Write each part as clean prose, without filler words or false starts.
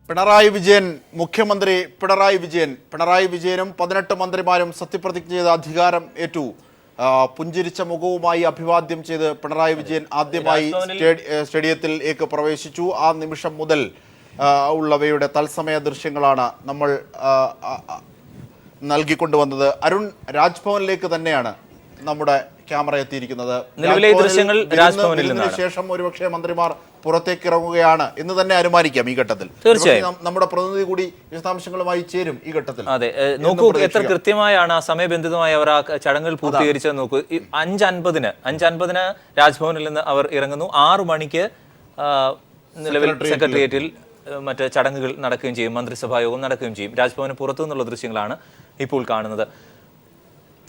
പിണറായി വിജയൻ മുഖ്യമന്ത്രി പിണറായി വിജയനും 18 മന്ത്രിമാരും സത്യപ്രതിജ്ഞ ചെയ്ത് അധികാരം ഏറ്റു. പുഞ്ചിരിച്ച മുഖവുമായി അഭിവാദ്യം ചെയ്ത് പിണറായി വിജയൻ ആദ്യമായി സ്റ്റേഡിയത്തിലേക്ക് പ്രവേശിച്ചു. ആ നിമിഷം മുതൽ ഉള്ളവയുടെ തത്സമയ ദൃശ്യങ്ങളാണ് നമ്മൾ നൽകിക്കൊണ്ടുവന്നത്. അരുൺ, രാജ്ഭവനിലേക്ക് തന്നെയാണ് നമ്മുടെ ക്യാമറ എത്തിയിരിക്കുന്നത്. ശേഷം ഒരുപക്ഷെ മന്ത്രിമാർ പുറത്തേക്ക് ഇറങ്ങുകയാണ് എന്ന് തന്നെ അനുമാനിക്കാം. ഈ ഘട്ടത്തിൽ തീർച്ചയായും നമ്മുടെ പ്രതിനിധി കൂടി വിശദാംശങ്ങളുമായി ചേരും. ഈ ഘട്ടത്തിൽ നോക്കൂ, എത്ര കൃത്യമായാണ് ആ സമയബന്ധിതമായി അവർ ആ ചടങ്ങുകൾ പൂർത്തീകരിച്ചത് നോക്കൂ. 5:50 രാജ്ഭവനിൽ നിന്ന് അവർ ഇറങ്ങുന്നു. 6 മണിക്ക് നിലവിൽ സെക്രട്ടേറിയറ്റിൽ മറ്റ് ചടങ്ങുകൾ നടക്കുകയും ചെയ്യും, മന്ത്രിസഭാ യോഗം നടക്കുകയും ചെയ്യും. രാജ്ഭവന് പുറത്തു നിന്നുള്ള ദൃശ്യങ്ങളാണ് ഇപ്പോൾ കാണുന്നത്.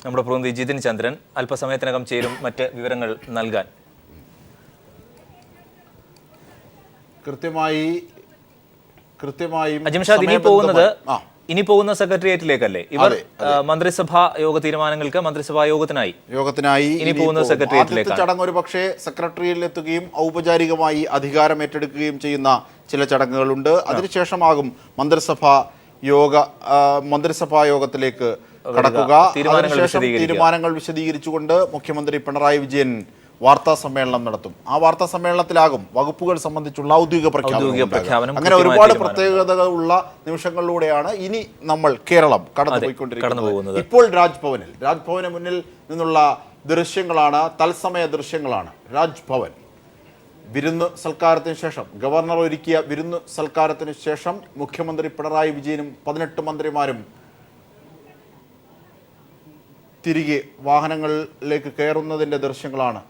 നമ്മുടെ പ്രതിനിധി ജിതിൻ ചന്ദ്രൻ അല്പസമയത്തിനകം ചേരും മറ്റ് വിവരങ്ങൾ നൽകാൻ. അജിംഷാദ്, ഇനി പോകുന്ന സെക്രട്ടേറിയറ്റിലേക്കല്ലേ? ഇവർ മന്ത്രിസഭാ യോഗ തീരുമാനങ്ങൾക്ക് മന്ത്രിസഭാ യോഗത്തിനായി ഇനി പോകുന്ന സെക്രട്ടേറിയറ്റിലേക്ക്. ചടങ്ങ് ഒരു പക്ഷേ സെക്രട്ടറിയിൽ എത്തുകയും ഔപചാരികമായി അധികാരം ഏറ്റെടുക്കുകയും ചെയ്യുന്ന ചില ചടങ്ങുകളുണ്ട്. അതിനുശേഷമാകും മന്ത്രിസഭാ യോഗത്തിലേക്ക് കടക്കുക. തീരുമാനങ്ങൾ വിശദീകരിച്ചുകൊണ്ട് മുഖ്യമന്ത്രി പിണറായി വിജയൻ വാർത്താ സമ്മേളനം നടത്തും. ആ വാർത്താ സമ്മേളനത്തിലാകും വകുപ്പുകൾ സംബന്ധിച്ചുള്ള ഔദ്യോഗിക പ്രഖ്യാപനം. അങ്ങനെ ഒരുപാട് പ്രത്യേകതകൾ ഉള്ള നിമിഷങ്ങളിലൂടെയാണ് ഇനി നമ്മൾ കേരളം കടന്നുപോയിക്കൊണ്ടിരിക്കുന്നത്. ഇപ്പോൾ രാജ്ഭവന് മുന്നിൽ നിന്നുള്ള ദൃശ്യങ്ങളാണ്, തത്സമയ ദൃശ്യങ്ങളാണ്. രാജ്ഭവൻ വിരുന്ന് സൽക്കാരത്തിന് ശേഷം, ഗവർണർ ഒരുക്കിയ വിരുന്ന് സൽക്കാരത്തിന് ശേഷം മുഖ്യമന്ത്രി പിണറായി വിജയനും 18 മന്ത്രിമാരും തിരികെ വാഹനങ്ങളിലേക്ക് കയറുന്നതിന്റെ ദൃശ്യങ്ങളാണ്.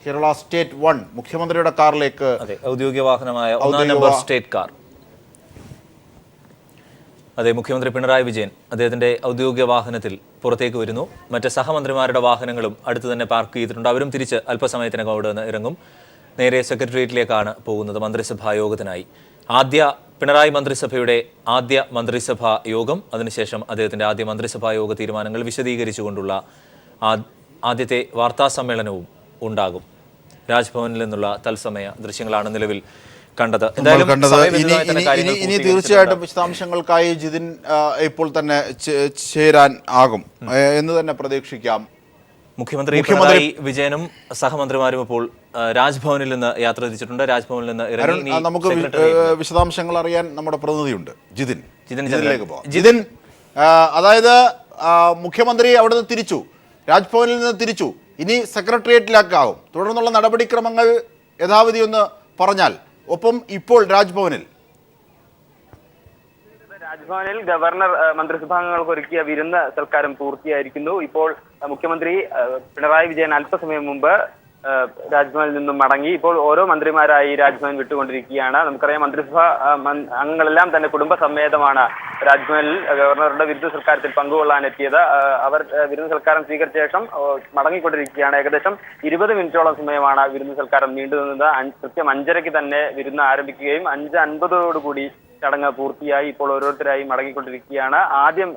കേരള സ്റ്റേറ്റ് 1 മുഖ്യമന്ത്രിയുടെ കാറിലേക്ക്, ഔദ്യോഗിക വാഹനമായ 1 നമ്പർ സ്റ്റേറ്റ് കാർ. അതെ, മുഖ്യമന്ത്രി പിണറായി വിജയൻ അദ്ദേഹത്തിന്റെ ഔദ്യോഗിക വാഹനത്തിൽ പുറത്തേക്ക് വരുന്നു. മറ്റ് സഹമന്ത്രിമാരുടെ വാഹനങ്ങളും അടുത്ത് തന്നെ പാർക്ക് ചെയ്തിട്ടുണ്ട്. അവരും തിരിച്ച് അല്പസമയത്തിനകം അവിടെ നിന്ന് ഇറങ്ങും. നേരെ സെക്രട്ടേറിയറ്റിലേക്കാണ് പോകുന്നത് മന്ത്രിസഭാ യോഗത്തിനായി. പിണറായി മന്ത്രിസഭയുടെ ആദ്യ മന്ത്രിസഭാ യോഗം, അതിനുശേഷം അദ്ദേഹത്തിന്റെ ആദ്യ മന്ത്രിസഭാ യോഗ തീരുമാനങ്ങൾ വിശദീകരിച്ചുകൊണ്ടുള്ള ആദ്യത്തെ വാർത്താ സമ്മേളനവും ഉണ്ടാകും. രാജ്ഭവനിൽ നിന്നുള്ള തത്സമയ ദൃശ്യങ്ങളാണ് നിലവിൽ കണ്ടത്. ഇനി തീർച്ചയായിട്ടും വിശദാംശങ്ങൾക്കായി ജിതിൻ ഇപ്പോൾ തന്നെ ചേരാൻ ആകും എന്ന് തന്നെ പ്രതീക്ഷിക്കാം. മുഖ്യമന്ത്രി പിണറായി വിജയനും സഹമന്ത്രിമാരും ഇപ്പോൾ രാജ്ഭവനിൽ നിന്ന് യാത്ര തിരിച്ചിട്ടുണ്ട്. രാജ്ഭവനിൽ നിന്ന് ഇറങ്ങി നമുക്ക് വിശദാംശങ്ങൾ അറിയാൻ നമ്മുടെ പ്രതിനിധിയുണ്ട് ജിതിനിലേക്ക് പോകാം. ജിതിൻ, അതായത് മുഖ്യമന്ത്രി അവിടെ നിന്ന് തിരിച്ചു, രാജ്ഭവനിൽ നിന്ന് തിരിച്ചു, ഇനി സെക്രട്ടേറിയറ്റിലേക്കാവും. തുടർന്നുള്ള നടപടിക്രമങ്ങൾ യഥാവിധി ഒന്ന് പറഞ്ഞാൽ. ഒപ്പം ഇപ്പോൾ രാജ്ഭവനിൽ ഗവർണർ മന്ത്രിസഭാംഗങ്ങൾക്ക് ഒരുക്കിയ വിരുന്ന് സൽക്കാരം പൂർത്തിയായിരിക്കുന്നു. ഇപ്പോൾ മുഖ്യമന്ത്രി പിണറായി വിജയൻ അല്പസമയം മുമ്പ് രാജ്ഭവനിൽ നിന്നും മടങ്ങി. ഇപ്പോൾ ഓരോ മന്ത്രിമാരായി രാജ്ഭവൻ വിട്ടുകൊണ്ടിരിക്കുകയാണ്. നമുക്കറിയാം, മന്ത്രിസഭാ അംഗങ്ങളെല്ലാം തന്നെ കുടുംബസമേതമാണ് രാജ്ഭവനിൽ ഗവർണറുടെ വിരുന്ന് സൽക്കാരത്തിൽ പങ്കുകൊള്ളാൻ എത്തിയത്. അവർ വിരുന്ന് സൽക്കാരം സ്വീകരിച്ച ശേഷം മടങ്ങിക്കൊണ്ടിരിക്കുകയാണ്. ഏകദേശം 20 മിനിറ്റോളം സമയമാണ് വിരുന്ന് സൽക്കാരം നീണ്ടുനിന്നത്. കൃത്യം 5:30 തന്നെ വിരുന്ന് ആരംഭിക്കുകയും 5:50 ചടങ്ങ് പൂർത്തിയായി ഇപ്പോൾ ഓരോരുത്തരായി മടങ്ങിക്കൊണ്ടിരിക്കുകയാണ്. ആദ്യം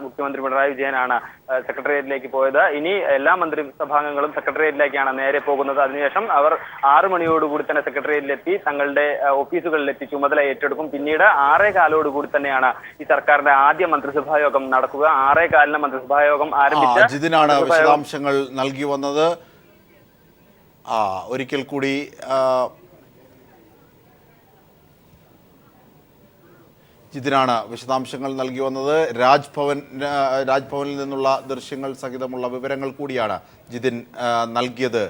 മുഖ്യമന്ത്രി പിണറായി വിജയനാണ് സെക്രട്ടേറിയറ്റിലേക്ക് പോയത്. ഇനി എല്ലാ മന്ത്രിസഭാംഗങ്ങളും സെക്രട്ടേറിയറ്റിലേക്കാണ് നേരെ പോകുന്നത്. അതിനുശേഷം അവർ 6 മണിയോടുകൂടി തന്നെ സെക്രട്ടേറിയറ്റിലെത്തി തങ്ങളുടെ ഓഫീസുകളിലെത്തി ചുമതല ഏറ്റെടുക്കും. പിന്നീട് 6:15 തന്നെയാണ് ഈ സർക്കാരിന്റെ ആദ്യ മന്ത്രിസഭാ യോഗം നടക്കുക. 6:15 മന്ത്രിസഭാ യോഗം ആരംഭിച്ച ജിതിനാണ് വിശദാംശങ്ങൾ നൽകി വന്നത്. ഒരിക്കൽ കൂടി ജിതിനാണ് വിശദാംശങ്ങൾ നൽകി വന്നത്. രാജ്ഭവനിൽ നിന്നുള്ള ദൃശ്യങ്ങൾ സഹിതമുള്ള വിവരങ്ങൾ കൂടിയാണ് ജിതിൻ നൽകിയത്.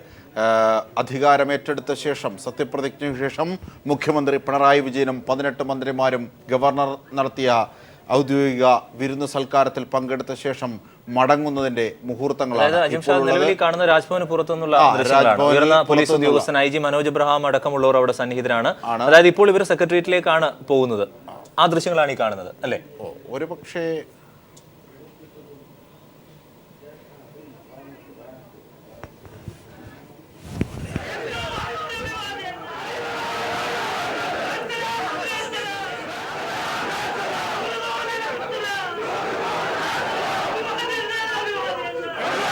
അധികാരമേറ്റെടുത്ത ശേഷം, സത്യപ്രതിജ്ഞയ്ക്ക് ശേഷം മുഖ്യമന്ത്രി പിണറായി വിജയനും 18 മന്ത്രിമാരും ഗവർണർ നടത്തിയ ഔദ്യോഗിക വിരുന്ന് സൽക്കാരത്തിൽ പങ്കെടുത്ത ശേഷം മടങ്ങുന്നതിന്റെ മുഹൂർത്തങ്ങളാണ് കാണുന്ന. രാജ്ഭവന് പുറത്തുനിന്നുള്ള പോലീസ് ഉദ്യോഗസ്ഥൻ IG മനോജ് എബ്രഹാം അടക്കമുള്ളവർ അവിടെ സന്നിഹിതരാണ്. അതായത് ഇപ്പോൾ ഇവർ സെക്രട്ടേറിയറ്റിലേക്കാണ് പോകുന്നത്. ആ ദൃശ്യങ്ങളാണ് ഈ കാണുന്നത് അല്ലേ? ഒരു പക്ഷേ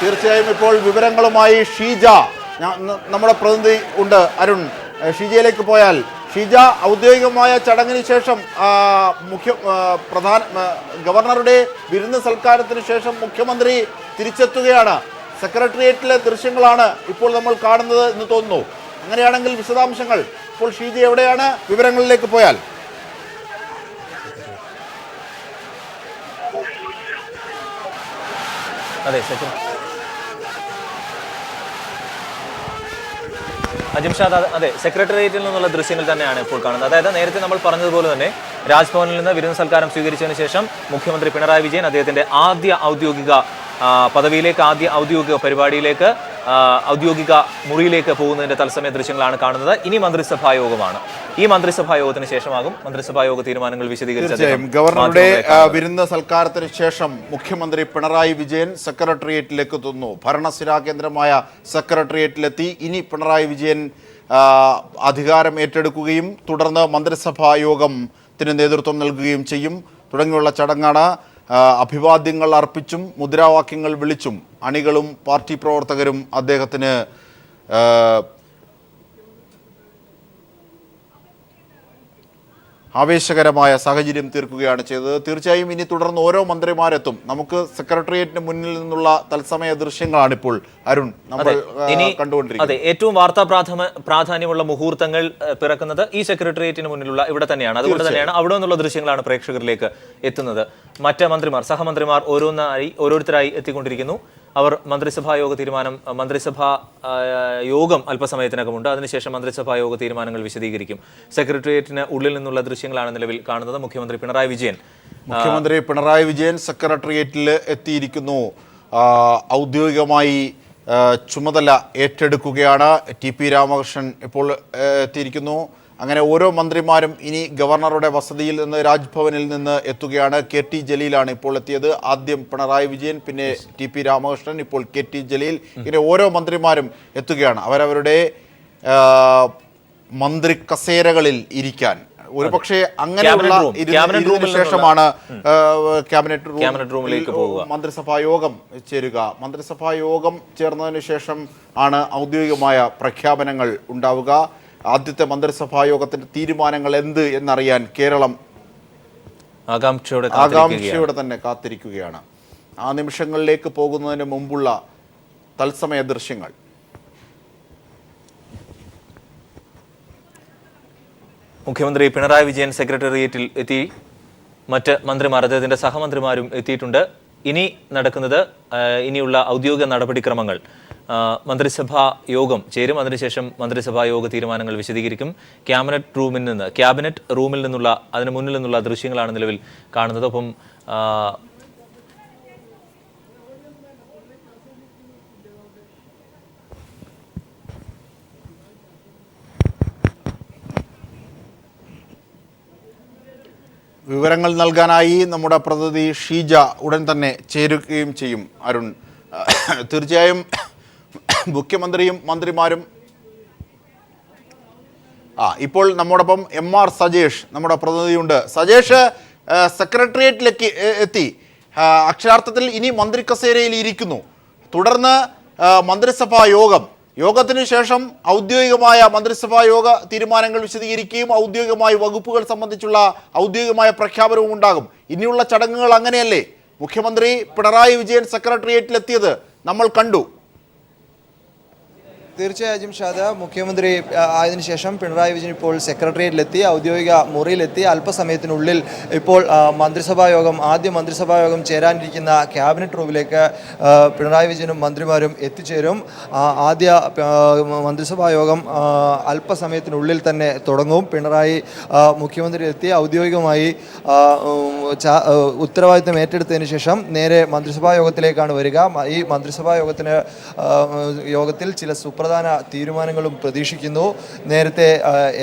തീർച്ചയായും ഇപ്പോൾ വിവരങ്ങളുമായി ഷീജ, നമ്മുടെ പ്രതിനിധി ഉണ്ട് അരുൺ. ഷീജയിലേക്ക് പോയാൽ, ഷീജ, ഔദ്യോഗികമായ ചടങ്ങിന് ശേഷം ഗവർണറുടെ വിരുന്ന് സൽക്കാരത്തിന് ശേഷം മുഖ്യമന്ത്രി തിരിച്ചെത്തുകയാണ്. സെക്രട്ടേറിയറ്റിലെ ദൃശ്യങ്ങളാണ് ഇപ്പോൾ നമ്മൾ കാണുന്നത് എന്ന് തോന്നുന്നു. അങ്ങനെയാണെങ്കിൽ വിശദാംശങ്ങൾ ഇപ്പോൾ ഷീജ എവിടെയാണ്? വിവരങ്ങളിലേക്ക് പോയാൽ. അതെ അജിംഷാദ്, അതെ, സെക്രട്ടേറിയറ്റിൽ നിന്നുള്ള ദൃശ്യങ്ങൾ തന്നെയാണ് ഇപ്പോൾ കാണുന്നത്. അതായത് നേരത്തെ നമ്മൾ പറഞ്ഞതുപോലെ തന്നെ രാജ്ഭവനിൽ നിന്ന് വിരുന്ന് സൽക്കാരം സ്വീകരിച്ചതിന് ശേഷം മുഖ്യമന്ത്രി പിണറായി വിജയൻ അദ്ദേഹത്തിന്റെ ആദ്യ ഔദ്യോഗിക പദവിയിലേക്ക്, ആദ്യ ഔദ്യോഗിക പരിപാടിയിലേക്ക്, ഔദ്യോഗിക മുറിയിലേക്ക് പോകുന്നതിന്റെ തത്സമയ ദൃശ്യങ്ങളാണ് കാണുന്നത്. ഇനി മന്ത്രിസഭാ യോഗമാണ്. ഈ മന്ത്രിസഭാ യോഗത്തിന് ശേഷമാകും മന്ത്രിസഭാ യോഗ തീരുമാനങ്ങൾ വിശദീകരിച്ചത്. ഗവർണറുടെ വിരുന്ന് സൽക്കാരത്തിന് ശേഷം മുഖ്യമന്ത്രി പിണറായി വിജയൻ സെക്രട്ടേറിയറ്റിലേക്ക് എത്തുന്നു. ഭരണസിരാ കേന്ദ്രമായ സെക്രട്ടേറിയറ്റിലെത്തി. ഇനി പിണറായി വിജയൻ അധികാരം ഏറ്റെടുക്കുകയും തുടർന്ന് മന്ത്രിസഭാ യോഗത്തിന് നേതൃത്വം നൽകുകയും ചെയ്യും. തുടങ്ങിയുള്ള ചടങ്ങാണ്. അഭിവാദ്യങ്ങൾ അർപ്പിച്ചും മുദ്രാവാക്യങ്ങൾ വിളിച്ചും അണികളും പാർട്ടി പ്രവർത്തകരും അദ്ദേഹത്തിന് ആവേശകരമായ സാഹചര്യം തീർക്കുകയാണ് ചെയ്തത്. തീർച്ചയായും ഇനി തുടർന്ന് ഓരോ മന്ത്രിമാരെത്തും. നമുക്ക് സെക്രട്ടേറിയറ്റിന് മുന്നിൽ നിന്നുള്ള തത്സമയ ദൃശ്യങ്ങളാണ് ഇപ്പോൾ അരുൺ നമ്മൾ കണ്ടുകൊണ്ടിരിക്കുന്നത്. അതെ, ഏറ്റവും വാർത്താ പ്രാധാന്യമുള്ള മുഹൂർത്തങ്ങൾ പിറക്കുന്നത് ഈ സെക്രട്ടേറിയറ്റിന് മുന്നിലുള്ള ഇവിടെ തന്നെയാണ്. അതുകൊണ്ട് തന്നെയാണ് അവിടെ നിന്നുള്ള ദൃശ്യങ്ങളാണ് പ്രേക്ഷകരിലേക്ക് എത്തുന്നത്. മറ്റ് മന്ത്രിമാർ, സഹമന്ത്രിമാർ ഓരോരുത്തരായി എത്തിക്കൊണ്ടിരിക്കുന്നു. അവർ മന്ത്രിസഭാ യോഗം അല്പസമയത്തിനകമുണ്ട്. അതിനുശേഷം മന്ത്രിസഭാ യോഗ തീരുമാനങ്ങൾ വിശദീകരിക്കും. സെക്രട്ടേറിയറ്റിന് ഉള്ളിൽ നിന്നുള്ള ദൃശ്യങ്ങളാണ് നിലവിൽ കാണുന്നത്. മുഖ്യമന്ത്രി പിണറായി വിജയൻ സെക്രട്ടേറിയറ്റിൽ എത്തിയിരിക്കുന്നു. ഔദ്യോഗികമായി ചുമതല ഏറ്റെടുക്കുകയാണ്. ടി.പി. രാമകൃഷ്ണൻ ഇപ്പോൾ എത്തിയിരിക്കുന്നു. അങ്ങനെ ഓരോ മന്ത്രിമാരും ഇനി ഗവർണറുടെ വസതിയിൽ നിന്ന്, രാജ്ഭവനിൽ നിന്ന് എത്തുകയാണ്. കെ.ടി. ജലീലാണ് ഇപ്പോൾ എത്തിയത്. ആദ്യം പിണറായി വിജയൻ, പിന്നെ ടി.പി. രാമകൃഷ്ണൻ, ഇപ്പോൾ കെ.ടി. ജലീൽ. ഇങ്ങനെ ഓരോ മന്ത്രിമാരും എത്തുകയാണ് അവരവരുടെ മന്ത്രി കസേരകളിൽ ഇരിക്കാൻ. ഒരുപക്ഷെ അങ്ങനെയുള്ള ഇതിനു ശേഷമാണ് ക്യാബിനറ്റ് റൂമിലേക്ക് മന്ത്രിസഭാ യോഗം ചേരുക. മന്ത്രിസഭാ യോഗം ചേർന്നതിന് ശേഷം ആണ് ഔദ്യോഗികമായ പ്രഖ്യാപനങ്ങൾ ഉണ്ടാവുക. ആദ്യത്തെ മന്ത്രിസഭാ യോഗത്തിന്റെ തീരുമാനങ്ങൾ എന്ത് എന്നറിയാൻ കേരളം ആകാംക്ഷയോടെ തന്നെ കാത്തിരിക്കുകയാണ്. ആ നിമിഷങ്ങളിലേക്ക് പോകുന്നതിന് മുമ്പുള്ള തത്സമയ ദൃശ്യങ്ങൾ. മുഖ്യമന്ത്രി പിണറായി വിജയൻ സെക്രട്ടേറിയറ്റിൽ എത്തി. മറ്റ് മന്ത്രിമാർ, അദ്ദേഹത്തിന്റെ സഹമന്ത്രിമാരും എത്തിയിട്ടുണ്ട്. ഇനി നടക്കുന്നത് ഇനിയുള്ള ഔദ്യോഗിക നടപടിക്രമങ്ങൾ. മന്ത്രിസഭാ യോഗം ചേരും. അതിനുശേഷം മന്ത്രിസഭാ യോഗ തീരുമാനങ്ങൾ വിശദീകരിക്കും. ക്യാബിനറ്റ് റൂമിൽ നിന്നുള്ള, അതിന് മുന്നിൽ നിന്നുള്ള ദൃശ്യങ്ങളാണ് നിലവിൽ കാണുന്നത്. ഒപ്പം വിവരങ്ങൾ നൽകാനായി നമ്മുടെ പ്രതിനിധി ഷീജ ഉടൻ തന്നെ ചേരുകയും ചെയ്യും. അരുൺ, തീർച്ചയായും മുഖ്യമന്ത്രിയും മന്ത്രിമാരും ഇപ്പോൾ നമ്മോടൊപ്പം MR സജേഷ് നമ്മുടെ പ്രതിനിധിയുണ്ട്. സജേഷ്, സെക്രട്ടേറിയറ്റിലേക്ക് എത്തി. അക്ഷരാർത്ഥത്തിൽ ഇനി മന്ത്രി കസേരയിൽ ഇരിക്കുന്നു. തുടർന്ന് മന്ത്രിസഭാ യോഗത്തിന് ശേഷം ഔദ്യോഗികമായ മന്ത്രിസഭാ യോഗ തീരുമാനങ്ങൾ വിശദീകരിക്കുകയും ഔദ്യോഗികമായ വകുപ്പുകൾ സംബന്ധിച്ചുള്ള ഔദ്യോഗികമായ പ്രഖ്യാപനവും ഉണ്ടാകും. ഇനിയുള്ള ചടങ്ങുകൾ അങ്ങനെയല്ലേ? മുഖ്യമന്ത്രി പിണറായി വിജയൻ സെക്രട്ടേറിയറ്റിലെത്തിയത് നമ്മൾ കണ്ടു. തീർച്ചയായും ഷാദ, മുഖ്യമന്ത്രി ആയതിനു ശേഷം പിണറായി വിജയൻ ഇപ്പോൾ സെക്രട്ടേറിയറ്റിലെത്തി, ഔദ്യോഗിക മുറിയിലെത്തി. അല്പസമയത്തിനുള്ളിൽ ഇപ്പോൾ ആദ്യ മന്ത്രിസഭാ യോഗം ചേരാനിരിക്കുന്ന ക്യാബിനറ്റ് റൂമിലേക്ക് പിണറായി വിജയനും മന്ത്രിമാരും എത്തിച്ചേരും. ആദ്യ മന്ത്രിസഭാ യോഗം അല്പസമയത്തിനുള്ളിൽ തന്നെ തുടങ്ങും. മുഖ്യമന്ത്രി എത്തി ഔദ്യോഗികമായി ഉത്തരവാദിത്തം ഏറ്റെടുത്തതിന് ശേഷം നേരെ മന്ത്രിസഭാ യോഗത്തിലേക്കാണ് വരിക. ഈ മന്ത്രിസഭാ യോഗത്തിൽ ചില സുപ്രധാന തീരുമാനങ്ങളും പ്രതീക്ഷിക്കുന്നു. നേരത്തെ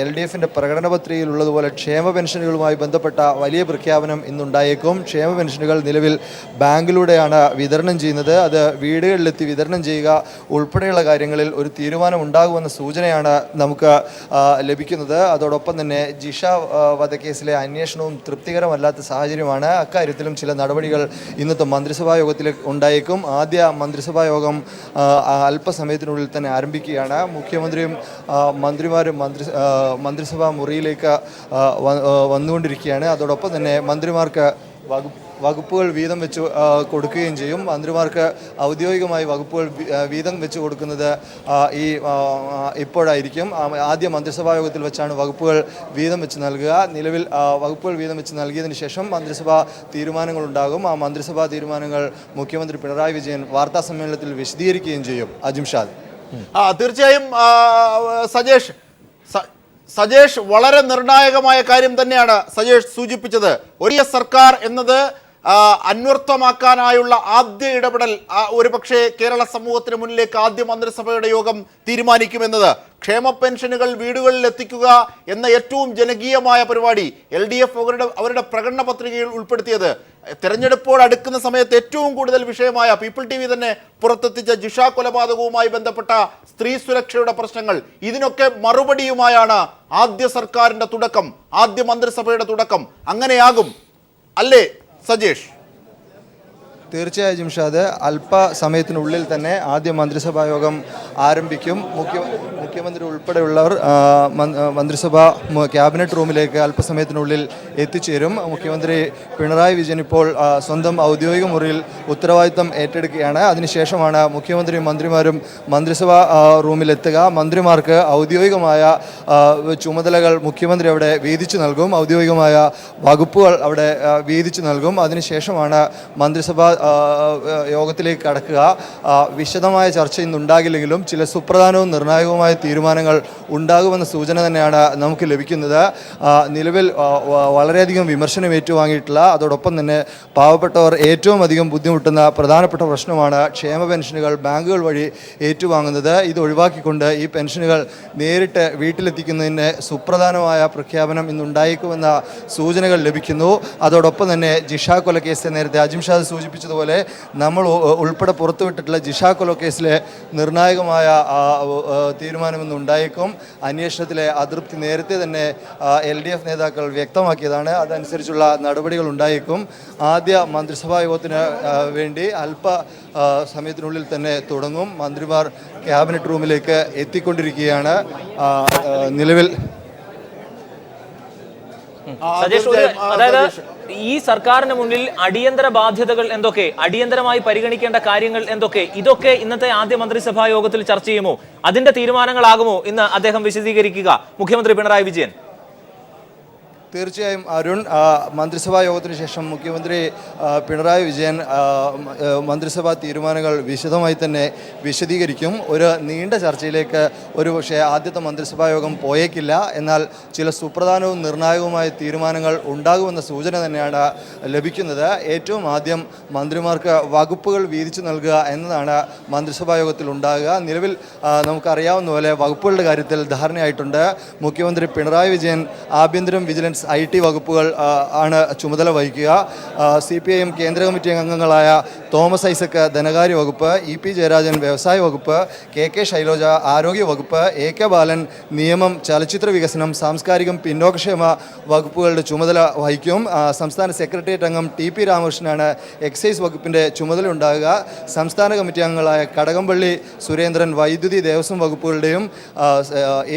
LDFിൻ്റെ പ്രകടന പത്രികയിലുള്ളതുപോലെ ക്ഷേമ പെൻഷനുകളുമായി ബന്ധപ്പെട്ട വലിയ പ്രഖ്യാപനം ഇന്നുണ്ടായേക്കും. ക്ഷേമ പെൻഷനുകൾ നിലവിൽ ബാങ്കിലൂടെയാണ് വിതരണം ചെയ്യുന്നത്. അത് വീടുകളിലെത്തി വിതരണം ചെയ്യുക ഉൾപ്പെടെയുള്ള കാര്യങ്ങളിൽ ഒരു തീരുമാനം ഉണ്ടാകുമെന്ന സൂചനയാണ് നമുക്ക് ലഭിക്കുന്നത്. അതോടൊപ്പം തന്നെ ജിഷ വധക്കേസിലെ അന്വേഷണവും തൃപ്തികരമല്ലാത്ത സാഹചര്യമാണ്. അക്കാര്യത്തിലും ചില നടപടികൾ ഇന്നത്തെ മന്ത്രിസഭാ യോഗത്തിൽ ഉണ്ടായേക്കും. ആദ്യ മന്ത്രിസഭാ യോഗം അല്പസമയത്തിനുള്ളിൽ തന്നെ ആരംഭിക്കും. ആരംഭിക്കുകയാണ്. മുഖ്യമന്ത്രിയും മന്ത്രിമാരും മന്ത്രിസഭാ മുറിയിലേക്ക് വന്നുകൊണ്ടിരിക്കുകയാണ്. അതോടൊപ്പം തന്നെ മന്ത്രിമാർക്ക് വകുപ്പുകൾ വീതം വെച്ച് കൊടുക്കുകയും ചെയ്യും. മന്ത്രിമാർക്ക് ഔദ്യോഗികമായി വകുപ്പുകൾ വീതം വെച്ച് കൊടുക്കുന്നത് ഇപ്പോഴായിരിക്കും. ആദ്യ മന്ത്രിസഭാ യോഗത്തിൽ വെച്ചാണ് വകുപ്പുകൾ വീതം വെച്ച് നൽകുക. നിലവിൽ വകുപ്പുകൾ വീതം വെച്ച് നൽകിയതിന് ശേഷം മന്ത്രിസഭാ തീരുമാനങ്ങളുണ്ടാകും. ആ മന്ത്രിസഭാ തീരുമാനങ്ങൾ മുഖ്യമന്ത്രി പിണറായി വിജയൻ വാർത്താ സമ്മേളനത്തിൽ വിശദീകരിക്കുകയും ചെയ്യും. അജിംഷാദ്. തീർച്ചയായും സജേഷ് വളരെ നിർണായകമായ കാര്യം തന്നെയാണ് സജേഷ് സൂചിപ്പിച്ചത്. ഒരു സർക്കാർ എന്നത് അന്വർത്ഥമാക്കാനായുള്ള ആദ്യ ഇടപെടൽ ഒരുപക്ഷെ കേരള സമൂഹത്തിന് മുന്നിലേക്ക് ആദ്യ മന്ത്രിസഭയുടെ യോഗം തീരുമാനിക്കുമെന്നത്. ക്ഷേമ പെൻഷനുകൾ വീടുകളിൽ എത്തിക്കുക എന്ന ഏറ്റവും ജനകീയമായ പരിപാടി LDF അവരുടെ പ്രകടന പത്രികയിൽ ഉൾപ്പെടുത്തിയത്. തെരഞ്ഞെടുപ്പോട് അടുക്കുന്ന സമയത്ത് ഏറ്റവും കൂടുതൽ വിഷയമായ പീപ്പിൾ TV തന്നെ പുറത്തെത്തിച്ച ജിഷ കൊലപാതകവുമായി ബന്ധപ്പെട്ട സ്ത്രീ സുരക്ഷയുടെ പ്രശ്നങ്ങൾ, ഇതിനൊക്കെ മറുപടിയുമായാണ് ആദ്യ സർക്കാരിന്റെ തുടക്കം, ആദ്യ മന്ത്രിസഭയുടെ തുടക്കം. അങ്ങനെയാകും അല്ലേ സജേഷ്? തീർച്ചയായും ജിംഷാദ്, അല്പസമയത്തിനുള്ളിൽ തന്നെ ആദ്യ മന്ത്രിസഭാ യോഗം ആരംഭിക്കും. മുഖ്യമന്ത്രി ഉൾപ്പെടെയുള്ളവർ മന്ത്രിസഭാ ക്യാബിനറ്റ് റൂമിലേക്ക് അല്പസമയത്തിനുള്ളിൽ എത്തിച്ചേരും. മുഖ്യമന്ത്രി പിണറായി വിജയൻ ഇപ്പോൾ സ്വന്തം ഔദ്യോഗിക മുറിയിൽ ഉത്തരവാദിത്തം ഏറ്റെടുക്കുകയാണ്. അതിനുശേഷമാണ് മുഖ്യമന്ത്രിയും മന്ത്രിമാരും മന്ത്രിസഭാ റൂമിലെത്തുക. മന്ത്രിമാർക്ക് ഔദ്യോഗികമായ ചുമതലകൾ മുഖ്യമന്ത്രി അവിടെ വീതിച്ചു നൽകും. ഔദ്യോഗികമായ വകുപ്പുകൾ അവിടെ വീതിച്ചു നൽകും. അതിനുശേഷമാണ് മന്ത്രിസഭാ യോഗത്തിലേക്ക് കടക്കുക. വിശദമായ ചർച്ച ഇന്നുണ്ടാകില്ലെങ്കിലും ചില സുപ്രധാനവും നിർണായകവുമായ തീരുമാനങ്ങൾ ഉണ്ടാകുമെന്ന സൂചന തന്നെയാണ് നമുക്ക് ലഭിക്കുന്നത്. നിലവിൽ വളരെയധികം വിമർശനം ഏറ്റുവാങ്ങിയിട്ടുള്ള, അതോടൊപ്പം തന്നെ പാവപ്പെട്ടവർ ഏറ്റവും അധികം ബുദ്ധിമുട്ടുന്ന പ്രധാനപ്പെട്ട പ്രശ്നമാണ് ക്ഷേമ പെൻഷനുകൾ ബാങ്കുകൾ വഴി ഏറ്റുവാങ്ങുന്നത്. ഇത് ഒഴിവാക്കിക്കൊണ്ട് ഈ പെൻഷനുകൾ നേരിട്ട് വീട്ടിലെത്തിക്കുന്നതിന് സുപ്രധാനമായ പ്രഖ്യാപനം ഇന്നുണ്ടായേക്കുമെന്ന സൂചനകൾ ലഭിക്കുന്നു. അതോടൊപ്പം തന്നെ ജിഷ കൊലക്കേസ് നേരത്തെ അജിംഷാദ് സൂചിപ്പിച്ചതുപോലെ നമ്മൾ ഉൾപ്പെടെ പുറത്തുവിട്ടിട്ടുള്ള ജിഷ കൊലക്കേസിലെ നിർണായകമായ തീരുമാനമൊന്നും ഉണ്ടായേക്കും. അന്വേഷണത്തിലെ അതൃപ്തി നേരത്തെ തന്നെ LDF നേതാക്കൾ വ്യക്തമാക്കിയതാണ്. അതനുസരിച്ചുള്ള നടപടികൾ ഉണ്ടായേക്കും. ആദ്യ മന്ത്രിസഭാ യോഗത്തിന് വേണ്ടി സമയത്തിനുള്ളിൽ തന്നെ തുടങ്ങും. മന്ത്രിമാർ ക്യാബിനറ്റ് റൂമിലേക്ക് എത്തിക്കൊണ്ടിരിക്കുകയാണ്. നിലവിൽ അതായത് ഈ സർക്കാരിന് മുന്നിൽ അടിയന്തര ബാധ്യതകൾ എന്തൊക്കെ, അടിയന്തരമായി പരിഗണിക്കേണ്ട കാര്യങ്ങൾ എന്തൊക്കെ, ഇതൊക്കെ ഇന്നത്തെ ആദ്യ മന്ത്രിസഭാ യോഗത്തിൽ ചർച്ച ചെയ്യുമോ? അതിന്റെ തീരുമാനങ്ങളാകുമോ ഇന്ന് അദ്ദേഹം വിശദീകരിക്കുക, മുഖ്യമന്ത്രി പിണറായി വിജയൻ? തീർച്ചയായും അരുൺ, മന്ത്രിസഭാ യോഗത്തിന് ശേഷം മുഖ്യമന്ത്രി പിണറായി വിജയൻ മന്ത്രിസഭാ തീരുമാനങ്ങൾ വിശദമായി തന്നെ വിശദീകരിക്കും. ഒരു നീണ്ട ചർച്ചയിലേക്ക് ഒരുപക്ഷെ ആദ്യത്തെ മന്ത്രിസഭാ യോഗം പോയേക്കില്ല. എന്നാൽ ചില സുപ്രധാനവും നിർണായകവുമായ തീരുമാനങ്ങൾ ഉണ്ടാകുമെന്ന സൂചന തന്നെയാണ് ലഭിക്കുന്നത്. ഏറ്റവും ആദ്യം മന്ത്രിമാർക്ക് വകുപ്പുകൾ വീതിച്ചു നൽകുക എന്നതാണ് മന്ത്രിസഭാ യോഗത്തിൽ ഉണ്ടാകുക. നിലവിൽ നമുക്കറിയാവുന്ന പോലെ വകുപ്പുകളുടെ കാര്യത്തിൽ ധാരണയായിട്ടുണ്ട്. മുഖ്യമന്ത്രി പിണറായി വിജയൻ ആഭ്യന്തരം, വിജിലൻസ്, IT വകുപ്പുകൾ ആണ് ചുമതല വഹിക്കുക. CPIM കേന്ദ്ര കമ്മിറ്റി അംഗങ്ങളായ തോമസ് ഐസക് ധനകാര്യ വകുപ്പ്, EP ജയരാജൻ വ്യവസായ വകുപ്പ്, KK ശൈലജ ആരോഗ്യ വകുപ്പ്, AK ബാലൻ നിയമം, ചലച്ചിത്ര വികസനം, സാംസ്കാരികം, പിന്നോക്കക്ഷേമ വകുപ്പുകളുടെ ചുമതല വഹിക്കും. സംസ്ഥാന സെക്രട്ടേറിയറ്റ് അംഗം TP രാമകൃഷ്ണനാണ് എക്സൈസ് വകുപ്പിൻ്റെ ചുമതല ഉണ്ടാകുക. സംസ്ഥാന കമ്മിറ്റി അംഗങ്ങളായ കടകംപള്ളി സുരേന്ദ്രൻ വൈദ്യുതി ദേവസ്വം വകുപ്പുകളുടെയും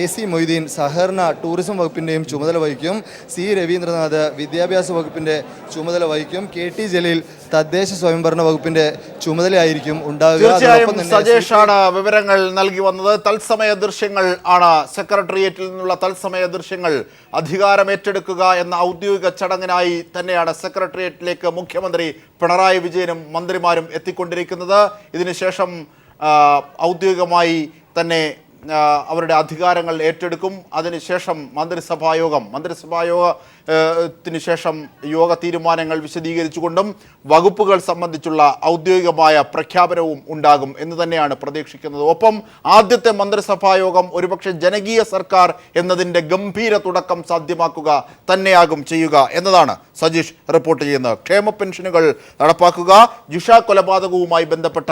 AC മൊയ്തീൻ സഹകരണ ടൂറിസം വകുപ്പിൻ്റെയും ചുമതല വഹിക്കും. C രവീന്ദ്രനാഥ് വിദ്യാഭ്യാസ വകുപ്പിന്റെ ചുമതല വഹിക്കും. KT ജലീൽ തദ്ദേശ സ്വയംഭരണ വകുപ്പിന്റെ ചുമതലയായിരിക്കും ഉണ്ടാകുക. തീർച്ചയായും സജേഷാണ് വിവരങ്ങൾ നൽകി വന്നത്. തത്സമയ ദൃശ്യങ്ങൾ ആണ്, സെക്രട്ടേറിയറ്റിൽ നിന്നുള്ള തത്സമയ ദൃശ്യങ്ങൾ. അധികാരം ഏറ്റെടുക്കുക എന്ന ഔദ്യോഗിക ചടങ്ങിനായി തന്നെയാണ് സെക്രട്ടേറിയറ്റിലേക്ക് മുഖ്യമന്ത്രി പിണറായി വിജയനും മന്ത്രിമാരും എത്തിക്കൊണ്ടിരിക്കുന്നത്. ഇതിനുശേഷം ഔദ്യോഗികമായി തന്നെ അവരുടെ അധികാരങ്ങൾ ഏറ്റെടുക്കും. അതിനുശേഷം മന്ത്രിസഭായോഗത്തിന് ശേഷം യോഗ തീരുമാനങ്ങൾ വിശദീകരിച്ചുകൊണ്ടും വകുപ്പുകൾ സംബന്ധിച്ചുള്ള ഔദ്യോഗികമായ പ്രഖ്യാപനവും ഉണ്ടാകും എന്ന് തന്നെയാണ് പ്രതീക്ഷിക്കുന്നത്. ഒപ്പം ആദ്യത്തെ മന്ത്രിസഭായോഗം ഒരുപക്ഷെ ജനകീയ സർക്കാർ എന്നതിൻ്റെ ഗംഭീര തുടക്കം സാധ്യമാക്കുക തന്നെയാകും ചെയ്യുക എന്നതാണ് സജീഷ് റിപ്പോർട്ട് ചെയ്യുന്നത്. ക്ഷേമ പെൻഷനുകൾ നടപ്പാക്കുക, ജിഷ കൊലപാതകവുമായി ബന്ധപ്പെട്ട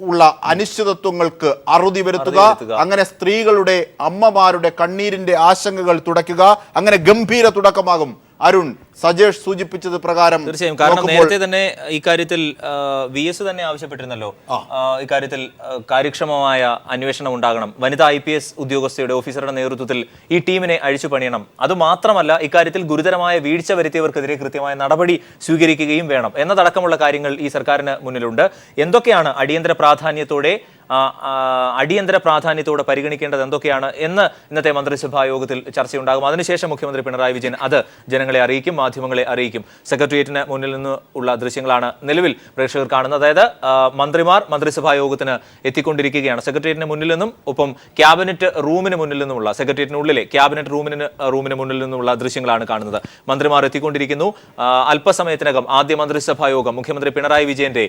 ഉള്ള അനിശ്ചിതത്വങ്ങൾക്ക് അറുതി വരുത്തുക, അങ്ങനെ സ്ത്രീകളുടെ, അമ്മമാരുടെ കണ്ണീരിന്റെ ആശങ്കകൾ തുടയ്ക്കുക. അങ്ങനെ ഗംഭീര തുടക്കമാകും അരുൺ സജേഷ് സൂചിപ്പിച്ചത് പ്രകാരം തീർച്ചയായും, കാരണം നേരത്തെ തന്നെ ഇക്കാര്യത്തിൽ VS തന്നെ ആവശ്യപ്പെട്ടിരുന്നല്ലോ, ഇക്കാര്യത്തിൽ കാര്യക്ഷമമായ അന്വേഷണം ഉണ്ടാകണം, വനിതാ IPS ഉദ്യോഗസ്ഥയുടെ ഓഫീസറുടെ നേതൃത്വത്തിൽ ഈ ടീമിനെ അഴിച്ചു പണിയണം, അതുമാത്രമല്ല ഇക്കാര്യത്തിൽ ഗുരുതരമായ വീഴ്ച വരുത്തിയവർക്കെതിരെ കൃത്യമായ നടപടി സ്വീകരിക്കുകയും വേണം എന്നതടക്കമുള്ള കാര്യങ്ങൾ ഈ സർക്കാരിന് മുന്നിലുണ്ട്. എന്തൊക്കെയാണ് അടിയന്തര പ്രാധാന്യത്തോടെ പരിഗണിക്കേണ്ടത് എന്തൊക്കെയാണ് എന്ന് ഇന്നത്തെ മന്ത്രിസഭാ യോഗത്തിൽ ചർച്ചയുണ്ടാകും. അതിനുശേഷം മുഖ്യമന്ത്രി പിണറായി വിജയൻ അത് ജനങ്ങളെ അറിയിക്കും, മാധ്യമങ്ങളെ അറിയിക്കും. സെക്രട്ടേറിയറ്റിന് മുന്നിൽ നിന്നുള്ള ദൃശ്യങ്ങളാണ് നിലവിൽ പ്രേക്ഷകർ കാണുന്നത്. അതായത് മന്ത്രിമാർ മന്ത്രിസഭാ യോഗത്തിന് എത്തിക്കൊണ്ടിരിക്കുകയാണ്. സെക്രട്ടേറിയറ്റിന് മുന്നിൽ നിന്നും ഒപ്പം ക്യാബിനറ്റ് റൂമിന് മുന്നിൽ നിന്നുമുള്ള, സെക്രട്ടേറിയറ്റിനുള്ളിലെ ക്യാബിനറ്റ് റൂമിന് മുന്നിൽ നിന്നുമുള്ള ദൃശ്യങ്ങളാണ് കാണുന്നത്. മന്ത്രിമാർ എത്തിക്കൊണ്ടിരിക്കുന്നു. അല്പസമയത്തിനകം ആദ്യ മന്ത്രിസഭാ യോഗം മുഖ്യമന്ത്രി പിണറായി വിജയന്റെ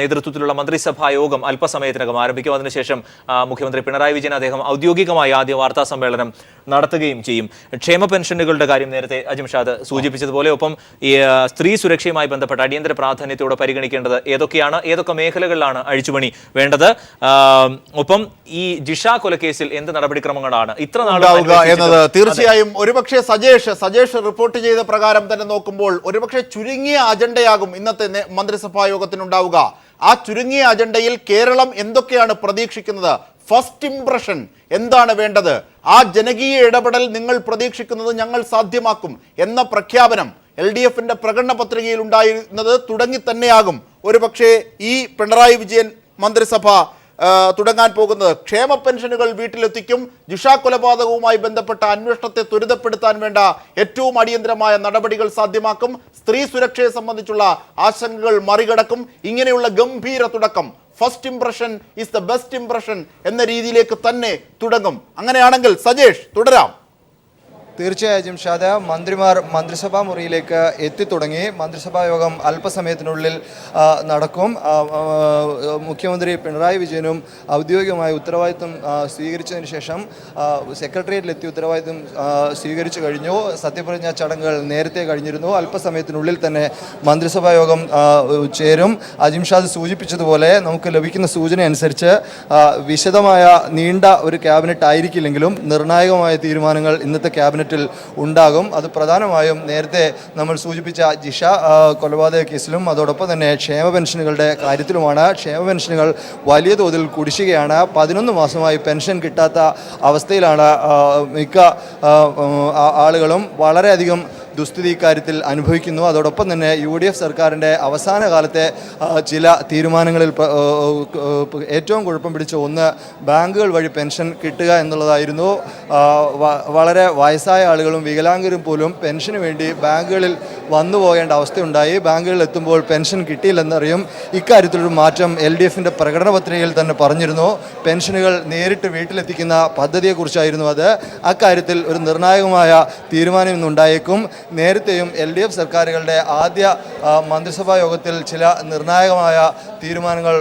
നേതൃത്വത്തിലുള്ള മന്ത്രിസഭാ യോഗം അല്പസമയത്തിനകം ആരംഭിക്കും. അതിനുശേഷം മുഖ്യമന്ത്രി പിണറായി വിജയൻ അദ്ദേഹം ഔദ്യോഗികമായി ആദ്യ വാർത്താ സമ്മേളനം നടത്തുകയും ചെയ്യും. ക്ഷേമ പെൻഷനുകളുടെ കാര്യം നേരത്തെ അജിംഷാദ് സൂചിപ്പിച്ചതുപോലെ, ഒപ്പം ഈ സ്ത്രീ സുരക്ഷയുമായി ബന്ധപ്പെട്ട അടിയന്തര പ്രാധാന്യത്തോടെ പരിഗണിക്കേണ്ടത് ഏതൊക്കെ മേഖലകളിലാണ് അഴിച്ചുപണി വേണ്ടത്, ഒപ്പം ഈ ജിഷ കൊലക്കേസിൽ എന്ത് നടപടിക്രമങ്ങളാണ് ഇത്ര നാളുക എന്നത് തീർച്ചയായും ഒരുപക്ഷെ സജേഷ് റിപ്പോർട്ട് ചെയ്ത പ്രകാരം തന്നെ നോക്കുമ്പോൾ ഒരുപക്ഷെ ചുരുങ്ങിയ അജണ്ടയാകും ഇന്നത്തെ മന്ത്രിസഭാ യോഗത്തിനുണ്ടാവുക. ആ ചുരുങ്ങിയ അജണ്ടയിൽ കേരളം എന്തൊക്കെയാണ് പ്രതീക്ഷിക്കുന്നത്, ഫസ്റ്റ് ഇംപ്രഷൻ എന്താണ് വേണ്ടത്, ആ ജനകീയ ഇടപെടൽ നിങ്ങൾ പ്രതീക്ഷിക്കുന്നത് ഞങ്ങൾ സാധ്യമാക്കും എന്ന പ്രഖ്യാപനം LDFന്റെ പ്രകടന പത്രികയിൽ ഉണ്ടായിരുന്നത് തുടങ്ങി തന്നെയാകും ഒരുപക്ഷെ ഈ പിണറായി വിജയൻ മന്ത്രിസഭ തുടങ്ങാൻ പോകുന്നത്. ക്ഷേമ പെൻഷനുകൾ വീട്ടിലെത്തിക്കും, ജിഷ കൊലപാതകവുമായി ബന്ധപ്പെട്ട അന്വേഷണത്തെ ത്വരിതപ്പെടുത്താൻ വേണ്ട ഏറ്റവും അടിയന്തരമായ നടപടികൾ സാധ്യമാക്കും, സ്ത്രീ സുരക്ഷയെ സംബന്ധിച്ചുള്ള ആശങ്കകൾ മറികടക്കും. ഇങ്ങനെയുള്ള ഗംഭീര തുടക്കം, first impression is the best impression എന്ന രീതിയിലേക്ക് തന്നെ തുടങ്ങും. അങ്ങനെയാണെങ്കിൽ സജേഷ് തുടരാം. തീർച്ചയായും ഷാദ, മന്ത്രിമാർ മന്ത്രിസഭാ മുറിയിലേക്ക് എത്തിത്തുടങ്ങി. മന്ത്രിസഭാ യോഗം അല്പസമയത്തിനുള്ളിൽ നടക്കും. മുഖ്യമന്ത്രി പിണറായി വിജയനും ഔദ്യോഗികമായ ഉത്തരവാദിത്വം സ്വീകരിച്ചതിന് ശേഷം സെക്രട്ടേറിയറ്റിലെത്തി ഉത്തരവാദിത്വം സ്വീകരിച്ചു കഴിഞ്ഞു. സത്യപ്രതിജ്ഞാ ചടങ്ങുകൾ നേരത്തെ കഴിഞ്ഞിരുന്നു. അല്പസമയത്തിനുള്ളിൽ തന്നെ മന്ത്രിസഭാ യോഗം ചേരും. അജിംഷാദ് സൂചിപ്പിച്ചതുപോലെ നമുക്ക് ലഭിക്കുന്ന സൂചന അനുസരിച്ച് വിശദമായ നീണ്ട ഒരു ക്യാബിനറ്റ് ആയിരിക്കില്ലെങ്കിലും നിർണായകമായ തീരുമാനങ്ങൾ ഇന്നത്തെ ക്യാബിനറ്റ് ഉണ്ടാകും. അത് പ്രധാനമായും നേരത്തെ നമ്മൾ സൂചിപ്പിച്ച ജിഷ കൊലപാതക കേസിലും അതോടൊപ്പം തന്നെ ക്ഷേമ പെൻഷനുകളുടെ കാര്യത്തിലുമാണ്. ക്ഷേമ പെൻഷനുകൾ വലിയ തോതിൽ കുടിശ്ശികയാണ്. 11 മാസമായി പെൻഷൻ കിട്ടാത്ത അവസ്ഥയിലാണ് മിക്ക ആളുകളും. വളരെയധികം ദുസ്ഥിതി ഇക്കാര്യത്തിൽ അനുഭവിക്കുന്നു. അതോടൊപ്പം തന്നെ UDF സർക്കാരിൻ്റെ അവസാന കാലത്തെ ചില തീരുമാനങ്ങളിൽ ഏറ്റവും കുഴപ്പം പിടിച്ച ഒന്ന് ബാങ്കുകൾ വഴി പെൻഷൻ കിട്ടുക എന്നുള്ളതായിരുന്നു. വളരെ വയസ്സായ ആളുകളും വികലാംഗരും പോലും പെൻഷന് വേണ്ടി ബാങ്കുകളിൽ വന്നു പോകേണ്ട അവസ്ഥയുണ്ടായി. ബാങ്കുകളിൽ എത്തുമ്പോൾ പെൻഷൻ കിട്ടിയില്ലെന്നറിയും. ഇക്കാര്യത്തിലൊരു മാറ്റം LDFന്റെ പ്രകടന പത്രികയിൽ തന്നെ പറഞ്ഞിരുന്നു. പെൻഷനുകൾ നേരിട്ട് വീട്ടിലെത്തിക്കുന്ന പദ്ധതിയെക്കുറിച്ചായിരുന്നു അത്. അക്കാര്യത്തിൽ ഒരു നിർണായകമായ തീരുമാനം ഇന്നുണ്ടായേക്കും. നേരത്തെയും LDF സർക്കാരുകളുടെ ആദ്യ മന്ത്രിസഭാ യോഗത്തിൽ ചില നിർണായകമായ തീരുമാനങ്ങൾ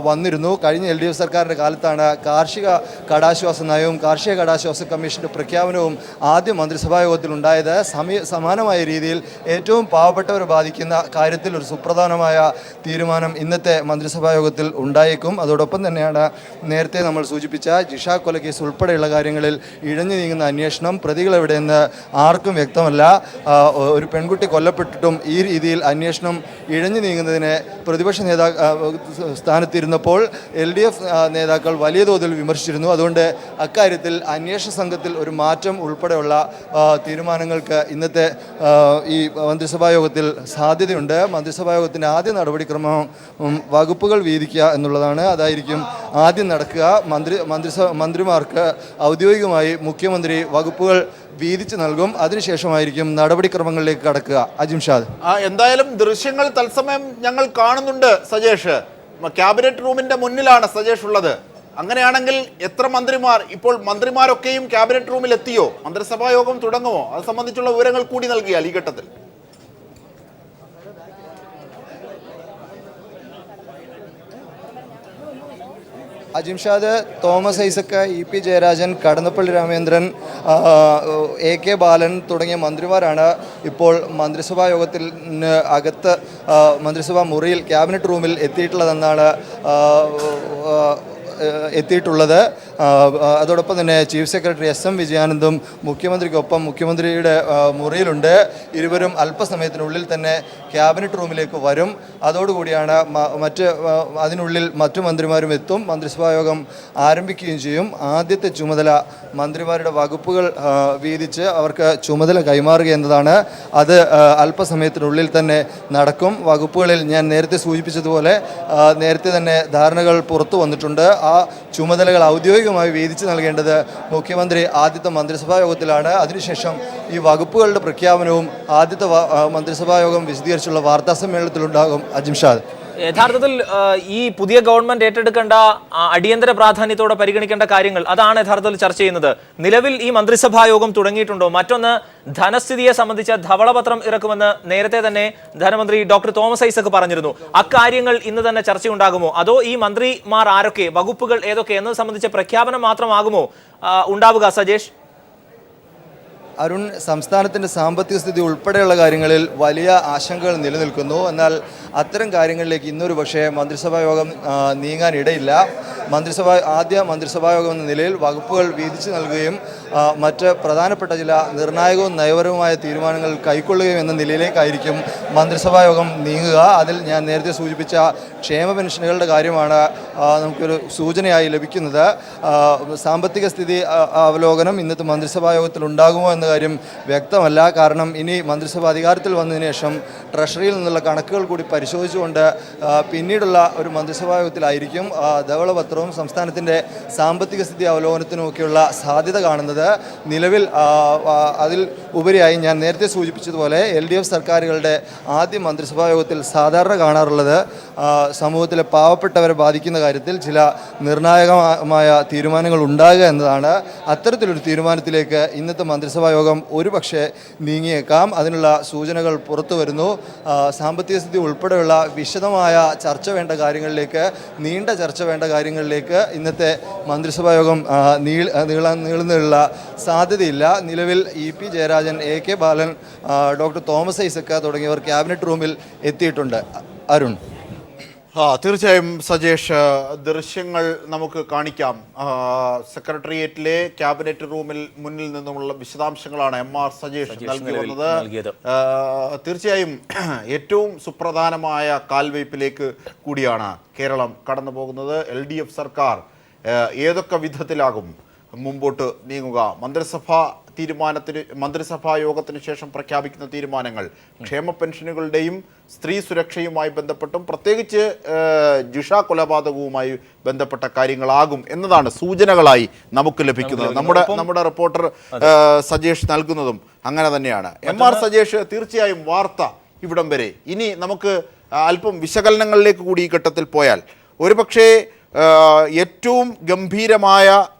വന്നിരുന്നു. കഴിഞ്ഞ LDF സർക്കാരിൻ്റെ കാലത്താണ് കാർഷിക കടാശ്വാസ നയവും കാർഷിക കടാശ്വാസ കമ്മീഷൻ്റെ പ്രഖ്യാപനവും ആദ്യ മന്ത്രിസഭാ യോഗത്തിൽ ഉണ്ടായത്. സമാനമായ രീതിയിൽ ഏറ്റവും പാവപ്പെട്ടവരെ ബാധിക്കുന്ന കാര്യത്തിൽ ഒരു സുപ്രധാനമായ തീരുമാനം ഇന്നത്തെ മന്ത്രിസഭാ യോഗത്തിൽ ഉണ്ടായേക്കും. അതോടൊപ്പം തന്നെയാണ് നേരത്തെ നമ്മൾ സൂചിപ്പിച്ച ജിഷ കൊലക്കേസ് ഉൾപ്പെടെയുള്ള കാര്യങ്ങളിൽ ഇഴഞ്ഞു നീങ്ങുന്ന അന്വേഷണം. പ്രതികൾ എവിടെയെന്ന് ആർക്കും വ്യക്തമല്ല. ഒരു പെൺകുട്ടി കൊല്ലപ്പെട്ടിട്ടും ഈ രീതിയിൽ അന്വേഷണം ഇഴഞ്ഞു നീങ്ങുന്നതിനെ പ്രതിപക്ഷ സ്ഥാനത്തിരുന്നപ്പോൾ LDF നേതാക്കൾ വലിയ തോതിൽ വിമർശിച്ചിരുന്നു. അതുകൊണ്ട് അക്കാര്യത്തിൽ അന്വേഷണ സംഘത്തിൽ ഒരു മാറ്റം ഉൾപ്പെടെയുള്ള തീരുമാനങ്ങൾക്ക് ഇന്നത്തെ ഈ മന്ത്രിസഭാ യോഗത്തിൽ സാധ്യതയുണ്ട്. മന്ത്രിസഭാ യോഗത്തിൻ്റെ ആദ്യ നടപടിക്രമം വകുപ്പുകൾ വീതിക്കുക എന്നുള്ളതാണ്. അതായിരിക്കും ആദ്യം നടക്കുക. മന്ത്രിമാർക്ക് ഔദ്യോഗികമായി മുഖ്യമന്ത്രി വകുപ്പുകൾ വീതിച്ച് നൽകും. അതിനുശേഷമായിരിക്കും നടപടിക്രമങ്ങളിലേക്ക് കടക്കുക. അജിംഷാദ്, എന്തായാലും ദൃശ്യങ്ങൾ തത്സമയം ഞങ്ങൾ കാണുന്നുണ്ട്. സജേഷ്, ക്യാബിനറ്റ് റൂമിന്റെ മുന്നിലാണ് സജേഷ് ഉള്ളത്. അങ്ങനെയാണെങ്കിൽ എത്ര മന്ത്രിമാർ, ഇപ്പോൾ മന്ത്രിമാരൊക്കെയും ക്യാബിനറ്റ് റൂമിൽ എത്തിയോ? മന്ത്രിസഭാ യോഗം തുടങ്ങുമോ? അത് സംബന്ധിച്ചുള്ള വിവരങ്ങൾ കൂടി നൽകിയാൽ ഈ ഘട്ടത്തിൽ. അജിംഷാദ്, തോമസ് ഐസക്ക്, EP ജയരാജൻ, കടന്നപ്പള്ളി രാമേന്ദ്രൻ, AK ബാലൻ തുടങ്ങിയ മന്ത്രിമാരാണ് ഇപ്പോൾ മന്ത്രിസഭാ യോഗത്തിന് അകത്ത് മന്ത്രിസഭാ മുറിയിൽ ക്യാബിനറ്റ് റൂമിൽ എത്തിയിട്ടുള്ളതെന്നാണ് എത്തിയിട്ടുള്ളത്. അതോടൊപ്പം തന്നെ ചീഫ് സെക്രട്ടറി SM വിജയാനന്ദും മുഖ്യമന്ത്രിക്കൊപ്പം മുഖ്യമന്ത്രിയുടെ മുറിയിലുണ്ട്. ഇരുവരും അല്പസമയത്തിനുള്ളിൽ തന്നെ ക്യാബിനറ്റ് റൂമിലേക്ക് വരും. അതോടുകൂടിയാണ് അതിനുള്ളിൽ മറ്റു മന്ത്രിമാരും എത്തും. മന്ത്രിസഭാ യോഗം ആരംഭിക്കുകയും ചെയ്യും. ആദ്യത്തെ ചുമതല മന്ത്രിമാരുടെ വകുപ്പുകൾ വീതിച്ച് അവർക്ക് ചുമതല കൈമാറുക എന്നതാണ്. അത് അല്പസമയത്തിനുള്ളിൽ തന്നെ നടക്കും. വകുപ്പുകളിൽ ഞാൻ നേരത്തെ സൂചിപ്പിച്ചതുപോലെ നേരത്തെ തന്നെ ധാരണകൾ പുറത്തു വന്നിട്ടുണ്ട്. ആ ചുമതലകൾ ഔദ്യോഗികമായി വീതിച്ച് നൽകേണ്ടത് മുഖ്യമന്ത്രി ആദ്യത്തെ മന്ത്രിസഭാ യോഗത്തിലാണ്. അതിനുശേഷം ഈ വകുപ്പുകളുടെ പ്രഖ്യാപനവും ആദ്യത്തെ മന്ത്രിസഭാ യോഗം വിശദീകരിച്ചുള്ള വാർത്താ സമ്മേളനത്തിലുണ്ടാകും. അജിംഷാദ്, യഥാർത്ഥത്തിൽ ഈ പുതിയ ഗവൺമെന്റ് ഏറ്റെടുക്കേണ്ട അടിയന്തര പ്രാധാന്യത്തോടെ പരിഗണിക്കേണ്ട കാര്യങ്ങൾ അതാണ് യഥാർത്ഥത്തിൽ ചർച്ച ചെയ്യുന്നത്. നിലവിൽ ഈ മന്ത്രിസഭാ യോഗം തുടങ്ങിയിട്ടുണ്ടോ? മറ്റൊന്ന്, ധനസ്ഥിതിയെ സംബന്ധിച്ച ധവളപത്രം ഇറക്കുമെന്ന് നേരത്തെ തന്നെ ധനമന്ത്രി ഡോക്ടർ തോമസ് ഐസക് പറഞ്ഞിരുന്നു. അക്കാര്യങ്ങൾ ഇന്ന് തന്നെ ചർച്ചയുണ്ടാകുമോ? അതോ ഈ മന്ത്രിമാർ ആരൊക്കെ, വകുപ്പുകൾ ഏതൊക്കെ എന്നത് സംബന്ധിച്ച പ്രഖ്യാപനം മാത്രമാകുമോ ഉണ്ടാവുക? സജേഷ്, അരുൺ, സംസ്ഥാനത്തിൻ്റെ സാമ്പത്തിക സ്ഥിതി ഉൾപ്പെടെയുള്ള കാര്യങ്ങളിൽ വലിയ ആശങ്കകൾ നിലനിൽക്കുന്നു. എന്നാൽ അത്തരം കാര്യങ്ങളിലേക്ക് ഇന്നൊരു പക്ഷേ മന്ത്രിസഭാ യോഗം നീങ്ങാനിടയില്ല. ആദ്യ മന്ത്രിസഭാ യോഗം എന്ന നിലയിൽ വകുപ്പുകൾ വീതിച്ചു നൽകുകയും മറ്റ് പ്രധാനപ്പെട്ട ചില നിർണായകവും നയപരവുമായ തീരുമാനങ്ങൾ കൈക്കൊള്ളുകയും എന്ന നിലയിലേക്കായിരിക്കും മന്ത്രിസഭാ യോഗം നീങ്ങുക. അതിൽ ഞാൻ നേരത്തെ സൂചിപ്പിച്ച ക്ഷേമ പെൻഷനുകളുടെ കാര്യമാണ് നമുക്കൊരു സൂചനയായി ലഭിക്കുന്നത്. സാമ്പത്തിക സ്ഥിതി അവലോകനം ഇന്നത്തെ മന്ത്രിസഭാ യോഗത്തിൽ ഉണ്ടാകുമോ എന്ന കാര്യം വ്യക്തമല്ല. കാരണം ഇനി മന്ത്രിസഭ അധികാരത്തിൽ വന്നതിന് ശേഷം ട്രഷറിയിൽ നിന്നുള്ള കണക്കുകൾ കൂടി പരിശോധിച്ചുകൊണ്ട് പിന്നീടുള്ള ഒരു മന്ത്രിസഭാ യോഗത്തിലായിരിക്കും ധവളപത്രവും സംസ്ഥാനത്തിൻ്റെ സാമ്പത്തിക സ്ഥിതി അവലോകനത്തിനുമൊക്കെയുള്ള സാധ്യത കാണുന്നത്. നിലവിൽ അതിൽ ഉപരിയായി ഞാൻ നേരത്തെ സൂചിപ്പിച്ചതുപോലെ LDF സർക്കാരുകളുടെ ആദ്യ മന്ത്രിസഭാ യോഗത്തിൽ സാധാരണ കാണാറുള്ളത് സമൂഹത്തിലെ പാവപ്പെട്ടവരെ ബാധിക്കുന്ന കാര്യത്തിൽ ചില നിർണായകമായ തീരുമാനങ്ങൾ ഉണ്ടാകുക എന്നതാണ്. അത്തരത്തിലൊരു തീരുമാനത്തിലേക്ക് ഇന്നത്തെ മന്ത്രിസഭാ യോഗം ഒരുപക്ഷെ നീങ്ങിയേക്കാം. അതിനുള്ള സൂചനകൾ പുറത്തു വരുന്നു. സാമ്പത്തിക സ്ഥിതി ഉൾപ്പെടെയുള്ള വിശദമായ ചർച്ച വേണ്ട കാര്യങ്ങളിലേക്ക്, നീണ്ട ചർച്ച വേണ്ട കാര്യങ്ങളിലേക്ക് ഇന്നത്തെ മന്ത്രിസഭാ യോഗം നീളുന്നതിനുള്ള സാധ്യതയില്ല. നിലവിൽ EP ജയരാജൻ, AK ബാലൻ, ഡോക്ടർ തോമസ് ഐസക് തുടങ്ങിയവർ ക്യാബിനറ്റ് റൂമിൽ എത്തിയിട്ടുണ്ട്. അരുൺ, തീർച്ചയായും സജേഷ്, ദൃശ്യങ്ങൾ നമുക്ക് കാണിക്കാം. സെക്രട്ടേറിയറ്റിലെ ക്യാബിനറ്റ് റൂമിൽ മുന്നിൽ നിന്നുമുള്ള വിശദാംശങ്ങളാണ് MR സജേഷ് നൽകി വന്നത്. തീർച്ചയായും ഏറ്റവും സുപ്രധാനമായ കാൽവയ്പിലേക്ക് കൂടിയാണ് കേരളം കടന്നു പോകുന്നത്. LDF സർക്കാർ ഏതൊക്കെ വിധത്തിലാകും മുമ്പോട്ട് നീങ്ങുക? മന്ത്രിസഭാ യോഗത്തിന് ശേഷം പ്രഖ്യാപിക്കുന്ന തീരുമാനങ്ങൾ ക്ഷേമ പെൻഷനുകളുടെയും സ്ത്രീ സുരക്ഷയുമായി ബന്ധപ്പെട്ടും പ്രത്യേകിച്ച് ജിഷ കൊലപാതകവുമായി ബന്ധപ്പെട്ട കാര്യങ്ങളാകും എന്നതാണ് സൂചനകളായി നമുക്ക് ലഭിക്കുന്നത്. നമ്മുടെ റിപ്പോർട്ടർ സജേഷ് നൽകുന്നതും അങ്ങനെ തന്നെയാണ്. MR സജേഷ്, തീർച്ചയായും വാർത്ത ഇവിടം വരെ. ഇനി നമുക്ക് അല്പം വിശകലനങ്ങളിലേക്ക് കൂടി ഈ ഘട്ടത്തിൽ പോയാൽ ഒരുപക്ഷേ ഏറ്റവും ഗംഭീരമായ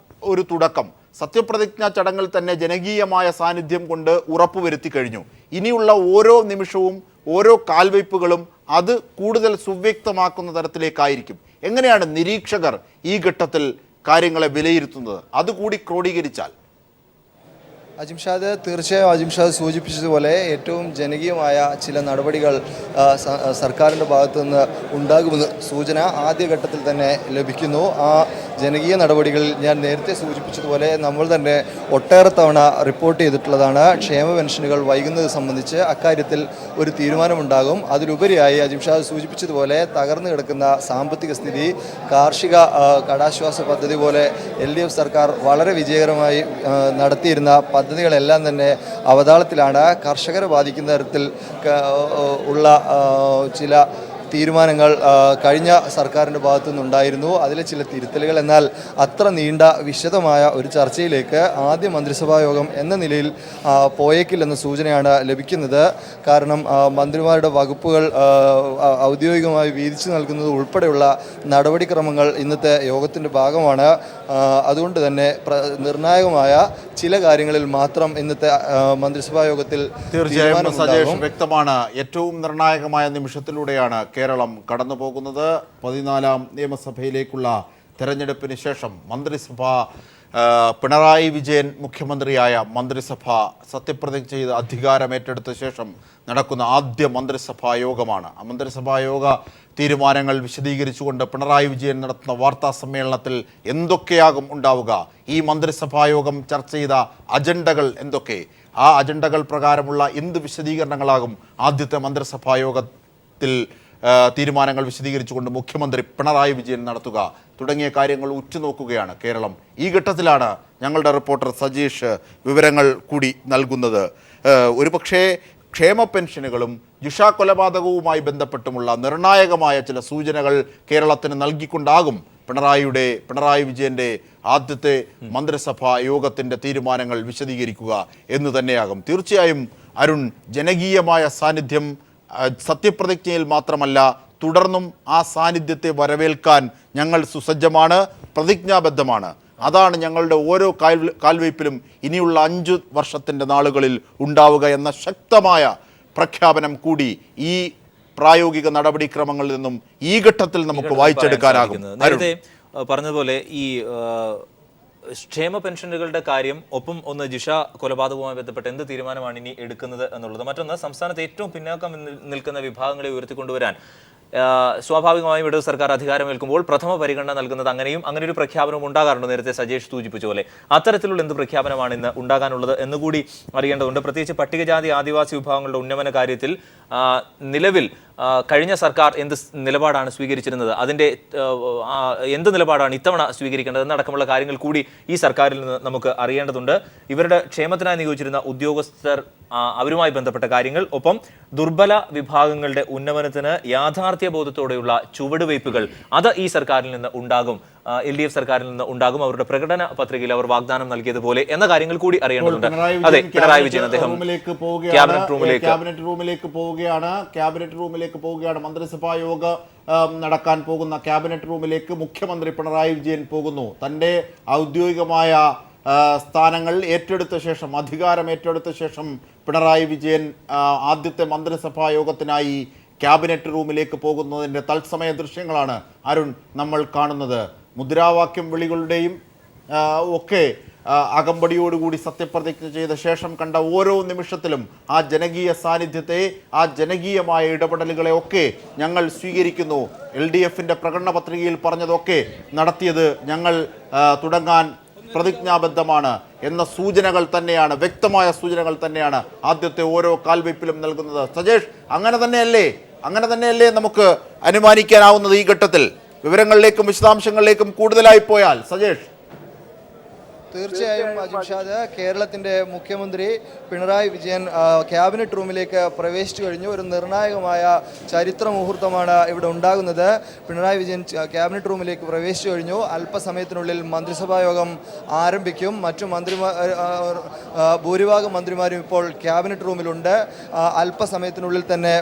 ഒരു തുടക്കം സത്യപ്രതിജ്ഞാ ചടങ്ങിൽ തന്നെ ജനകീയമായ സാന്നിധ്യം കൊണ്ട് ഉറപ്പുവരുത്തി കഴിഞ്ഞു. ഇനിയുള്ള ഓരോ നിമിഷവും ഓരോ കാൽവയ്പ്പുകളും അത് കൂടുതൽ സുവ്യക്തമാക്കുന്ന തരത്തിലേക്കായിരിക്കും. എങ്ങനെയാണ് നിരീക്ഷകർ ഈ ഘട്ടത്തിൽ കാര്യങ്ങളെ വിലയിരുത്തുന്നത്? അതുകൂടി ക്രോഡീകരിച്ചാൽ. അജിംഷാദ്, തീർച്ചയായും അജിംഷാദ് സൂചിപ്പിച്ചതുപോലെ ഏറ്റവും ജനകീയമായ ചില നടപടികൾ സർക്കാരിൻ്റെ ഭാഗത്തു നിന്ന് ഉണ്ടാകുമെന്ന് സൂചന ആദ്യഘട്ടത്തിൽ തന്നെ ലഭിക്കുന്നു. ആ ജനകീയ നടപടികളിൽ ഞാൻ നേരത്തെ സൂചിപ്പിച്ചതുപോലെ നമ്മൾ തന്നെ ഒട്ടേറെ തവണ റിപ്പോർട്ട് ചെയ്തിട്ടുള്ളതാണ്. ക്ഷേമ പെൻഷനുകൾ വൈകുന്നത് സംബന്ധിച്ച് അക്കാര്യത്തിൽ ഒരു തീരുമാനമുണ്ടാകും. അതിലുപരിയായി അജിംഷാദ് സൂചിപ്പിച്ചതുപോലെ തകർന്നു കിടക്കുന്ന സാമ്പത്തിക സ്ഥിതി, കാർഷിക കടാശ്വാസ പദ്ധതി പോലെ LDF സർക്കാർ വളരെ വിജയകരമായി നടത്തിയിരുന്ന പദ്ധതികളെല്ലാം തന്നെ അവതാളത്തിലാണ്. കർഷകരെ ബാധിക്കുന്ന തരത്തിൽ ഉള്ള ചില തീരുമാനങ്ങൾ കഴിഞ്ഞ സർക്കാരിൻ്റെ ഭാഗത്തു നിന്നുണ്ടായിരുന്നു. അതിലെ ചില തിരുത്തലുകൾ. എന്നാൽ അത്ര നീണ്ട വിശദമായ ഒരു ചർച്ചയിലേക്ക് ആദ്യ മന്ത്രിസഭാ യോഗം എന്ന നിലയിൽ പോയേക്കില്ലെന്ന സൂചനയാണ് ലഭിക്കുന്നത്. കാരണം മന്ത്രിമാരുടെ വകുപ്പുകൾ ഔദ്യോഗികമായി വീതിച്ചു നൽകുന്നത് ഉൾപ്പെടെയുള്ള നടപടിക്രമങ്ങൾ ഇന്നത്തെ യോഗത്തിൻ്റെ ഭാഗമാണ്. അതുകൊണ്ട് തന്നെ നിർണായകമായ ചില കാര്യങ്ങളിൽ മാത്രം ഇന്നത്തെ മന്ത്രിസഭാ യോഗത്തിൽ തീർച്ചയായും സജേഷ് വ്യക്തമാണ്. ഏറ്റവും നിർണായകമായ നിമിഷത്തിലൂടെയാണ് കേരളം കടന്നു പോകുന്നത്. 14ാം നിയമസഭയിലേക്കുള്ള തെരഞ്ഞെടുപ്പിന് ശേഷം മന്ത്രിസഭാ പിണറായി വിജയൻ മുഖ്യമന്ത്രിയായ മന്ത്രിസഭ സത്യപ്രതിജ്ഞ ചെയ്ത് അധികാരമേറ്റെടുത്ത ശേഷം നടക്കുന്ന ആദ്യ മന്ത്രിസഭാ യോഗമാണ്. ആ മന്ത്രിസഭാ യോഗ തീരുമാനങ്ങൾ വിശദീകരിച്ചുകൊണ്ട് പിണറായി വിജയൻ നടത്തുന്ന വാർത്താ സമ്മേളനത്തിൽ എന്തൊക്കെയാകും ഉണ്ടാവുക, ഈ മന്ത്രിസഭാ യോഗം ചർച്ച ചെയ്ത അജണ്ടകൾ എന്തൊക്കെ, ആ അജണ്ടകൾ പ്രകാരമുള്ള എന്ത് വിശദീകരണങ്ങളാകും ആദ്യത്തെ മന്ത്രിസഭാ യോഗത്തിൽ തീരുമാനങ്ങൾ വിശദീകരിച്ചുകൊണ്ട് മുഖ്യമന്ത്രി പിണറായി വിജയൻ നടത്തുക തുടങ്ങിയ കാര്യങ്ങൾ ഉറ്റുനോക്കുകയാണ് കേരളം. ഈ ഘട്ടത്തിലാണ് ഞങ്ങളുടെ റിപ്പോർട്ടർ സജീഷ് വിവരങ്ങൾ കൂടി നൽകുന്നത്. ഒരുപക്ഷേ ക്ഷേമ പെൻഷനുകളും ജിഷ കൊലപാതകവുമായി ബന്ധപ്പെട്ടുമുള്ള നിർണായകമായ ചില സൂചനകൾ കേരളത്തിന് നൽകിക്കൊണ്ടാകും പിണറായി വിജയൻ്റെ ആദ്യത്തെ മന്ത്രിസഭാ യോഗത്തിൻ്റെ തീരുമാനങ്ങൾ വിശദീകരിക്കുക എന്ന് തന്നെയാകും. തീർച്ചയായും അരുൺ, ജനകീയമായ സാന്നിധ്യം സത്യപ്രതിജ്ഞയിൽ മാത്രമല്ല, തുടർന്നും ആ സാന്നിധ്യത്തെ വരവേൽക്കാൻ ഞങ്ങൾ സുസജ്ജമാണ്, പ്രതിജ്ഞാബദ്ധമാണ്. അതാണ് ഞങ്ങളുടെ ഓരോ കാൽവയ്പിലും ഇനിയുള്ള 5 വർഷത്തിൻ്റെ നാളുകളിൽ ഉണ്ടാവുക എന്ന ശക്തമായ പ്രഖ്യാപനം കൂടി ഈ പ്രായോഗിക നടപടിക്രമങ്ങളിൽ നിന്നും ഈ ഘട്ടത്തിൽ നമുക്ക് വായിച്ചെടുക്കാനാകും. നേരത്തെ പറഞ്ഞതുപോലെ ഈ ക്ഷേമ പെൻഷനുകളുടെ കാര്യം, ഒപ്പം ഒന്ന് ജിഷ കൊലപാതകവുമായി ബന്ധപ്പെട്ട് എന്ത് തീരുമാനമാണ് ഇനി എടുക്കുന്നത് എന്നുള്ളത്, മറ്റൊന്ന് സംസ്ഥാനത്ത് ഏറ്റവും പിന്നാക്കം നിൽക്കുന്ന വിഭാഗങ്ങളെ ഉയർത്തിക്കൊണ്ടുവരാൻ സ്വാഭാവികമായും ഇടതു സർക്കാർ അധികാരമേൽക്കുമ്പോൾ പ്രഥമ പരിഗണന നൽകുന്നത് അങ്ങനെ ഒരു പ്രഖ്യാപനം ഉണ്ടാകാറുണ്ട്. നേരത്തെ സജേഷ് സൂചിപ്പിച്ച പോലെ അത്തരത്തിലുള്ള എന്ത് പ്രഖ്യാപനമാണ് ഇന്ന് ഉണ്ടാകാനുള്ളത് എന്നുകൂടി അറിയേണ്ടതുണ്ട്. പ്രത്യേകിച്ച് പട്ടികജാതി ആദിവാസി വിഭാഗങ്ങളുടെ ഉന്നമന കാര്യത്തിൽ നിലവിൽ കഴിഞ്ഞ സർക്കാർ എന്ത് നിലപാടാണ് സ്വീകരിച്ചിരുന്നത്, അതിൻ്റെ എന്ത് നിലപാടാണ് ഇത്തവണ സ്വീകരിക്കേണ്ടത് എന്നടക്കമുള്ള കാര്യങ്ങൾ കൂടി ഈ സർക്കാരിൽ നിന്ന് നമുക്ക് അറിയേണ്ടതുണ്ട്. ഇവരുടെ ക്ഷേമത്തിനായി നിയോഗിച്ചിരുന്ന ഉദ്യോഗസ്ഥർ, അവരുമായി ബന്ധപ്പെട്ട കാര്യങ്ങൾ, ഒപ്പം ദുർബല വിഭാഗങ്ങളുടെ ഉന്നമനത്തിന് യാഥാർത്ഥ്യ ബോധത്തോടെയുള്ള ചുവടുവയ്പ്പുകൾ അത് ഈ സർക്കാരിൽ നിന്ന് ഉണ്ടാകും, LDF സർക്കാരിൽ നിന്ന് ഉണ്ടാകും. അവരുടെ പ്രകടന പത്രികയിൽ അവർ വാഗ്ദാനം നൽകിയതുപോലെ എന്ന കാര്യങ്ങൾ കൂടി അറിയേണ്ടതുണ്ട്. അതെ, പിണറായി വിജയൻ അദ്ദേഹം ക്യാബിനറ്റ് റൂമിലേക്ക് പോവുകയാണ്. മന്ത്രിസഭാ യോഗ നടക്കാൻ പോകുന്ന ക്യാബിനറ്റ് റൂമിലേക്ക് മുഖ്യമന്ത്രി പിണറായി വിജയൻ പോകുന്നു. തൻ്റെ ഔദ്യോഗികമായ സ്ഥാനങ്ങൾ ഏറ്റെടുത്ത ശേഷം, അധികാരം ഏറ്റെടുത്ത ശേഷം പിണറായി വിജയൻ ആദ്യത്തെ മന്ത്രിസഭാ യോഗത്തിനായി ക്യാബിനറ്റ് റൂമിലേക്ക് പോകുന്നതിൻ്റെ തത്സമയ ദൃശ്യങ്ങളാണ് അരുൺ നമ്മൾ കാണുന്നത്. മുദ്രാവാക്യം വിളികളുടെയും ഒക്കെ അകമ്പടിയോടുകൂടി സത്യപ്രതിജ്ഞ ചെയ്ത ശേഷം കണ്ട ഓരോ നിമിഷത്തിലും ആ ജനകീയ സാന്നിധ്യത്തെ, ആ ജനകീയമായ ഇടപെടലുകളെ ഒക്കെ ഞങ്ങൾ സ്വീകരിക്കുന്നു. LDFൻ്റെ പ്രകടന പത്രികയിൽ പറഞ്ഞതൊക്കെ നടത്തിയത് ഞങ്ങൾ തുടങ്ങാൻ പ്രതിജ്ഞാബദ്ധമാണ് എന്ന സൂചനകൾ തന്നെയാണ്, വ്യക്തമായ സൂചനകൾ തന്നെയാണ് ആദ്യത്തെ ഓരോ കാൽവയ്പിലും നൽകുന്നത്. സജേഷ്, അങ്ങനെ തന്നെയല്ലേ നമുക്ക് അനുമാനിക്കാനാവുന്നത് ഈ ഘട്ടത്തിൽ? വിവരങ്ങളിലേക്കും വിശദാംശങ്ങളിലേക്കും കൂടുതലായി പോയാൽ സജേഷ്. തീർച്ചയായും അജിംഷാദ്, കേരളത്തിൻ്റെ മുഖ്യമന്ത്രി പിണറായി വിജയൻ ക്യാബിനറ്റ് റൂമിലേക്ക് പ്രവേശിച്ചു കഴിഞ്ഞു. ഒരു നിർണായകമായ ചരിത്ര മുഹൂർത്തമാണ് ഇവിടെ ഉണ്ടാകുന്നത്. പിണറായി വിജയൻ ക്യാബിനറ്റ് റൂമിലേക്ക് പ്രവേശിച്ചു കഴിഞ്ഞു. അല്പസമയത്തിനുള്ളിൽ മന്ത്രിസഭാ യോഗം ആരംഭിക്കും. മറ്റു ഭൂരിഭാഗം മന്ത്രിമാരും ഇപ്പോൾ ക്യാബിനറ്റ് റൂമിലുണ്ട്. അല്പസമയത്തിനുള്ളിൽ തന്നെ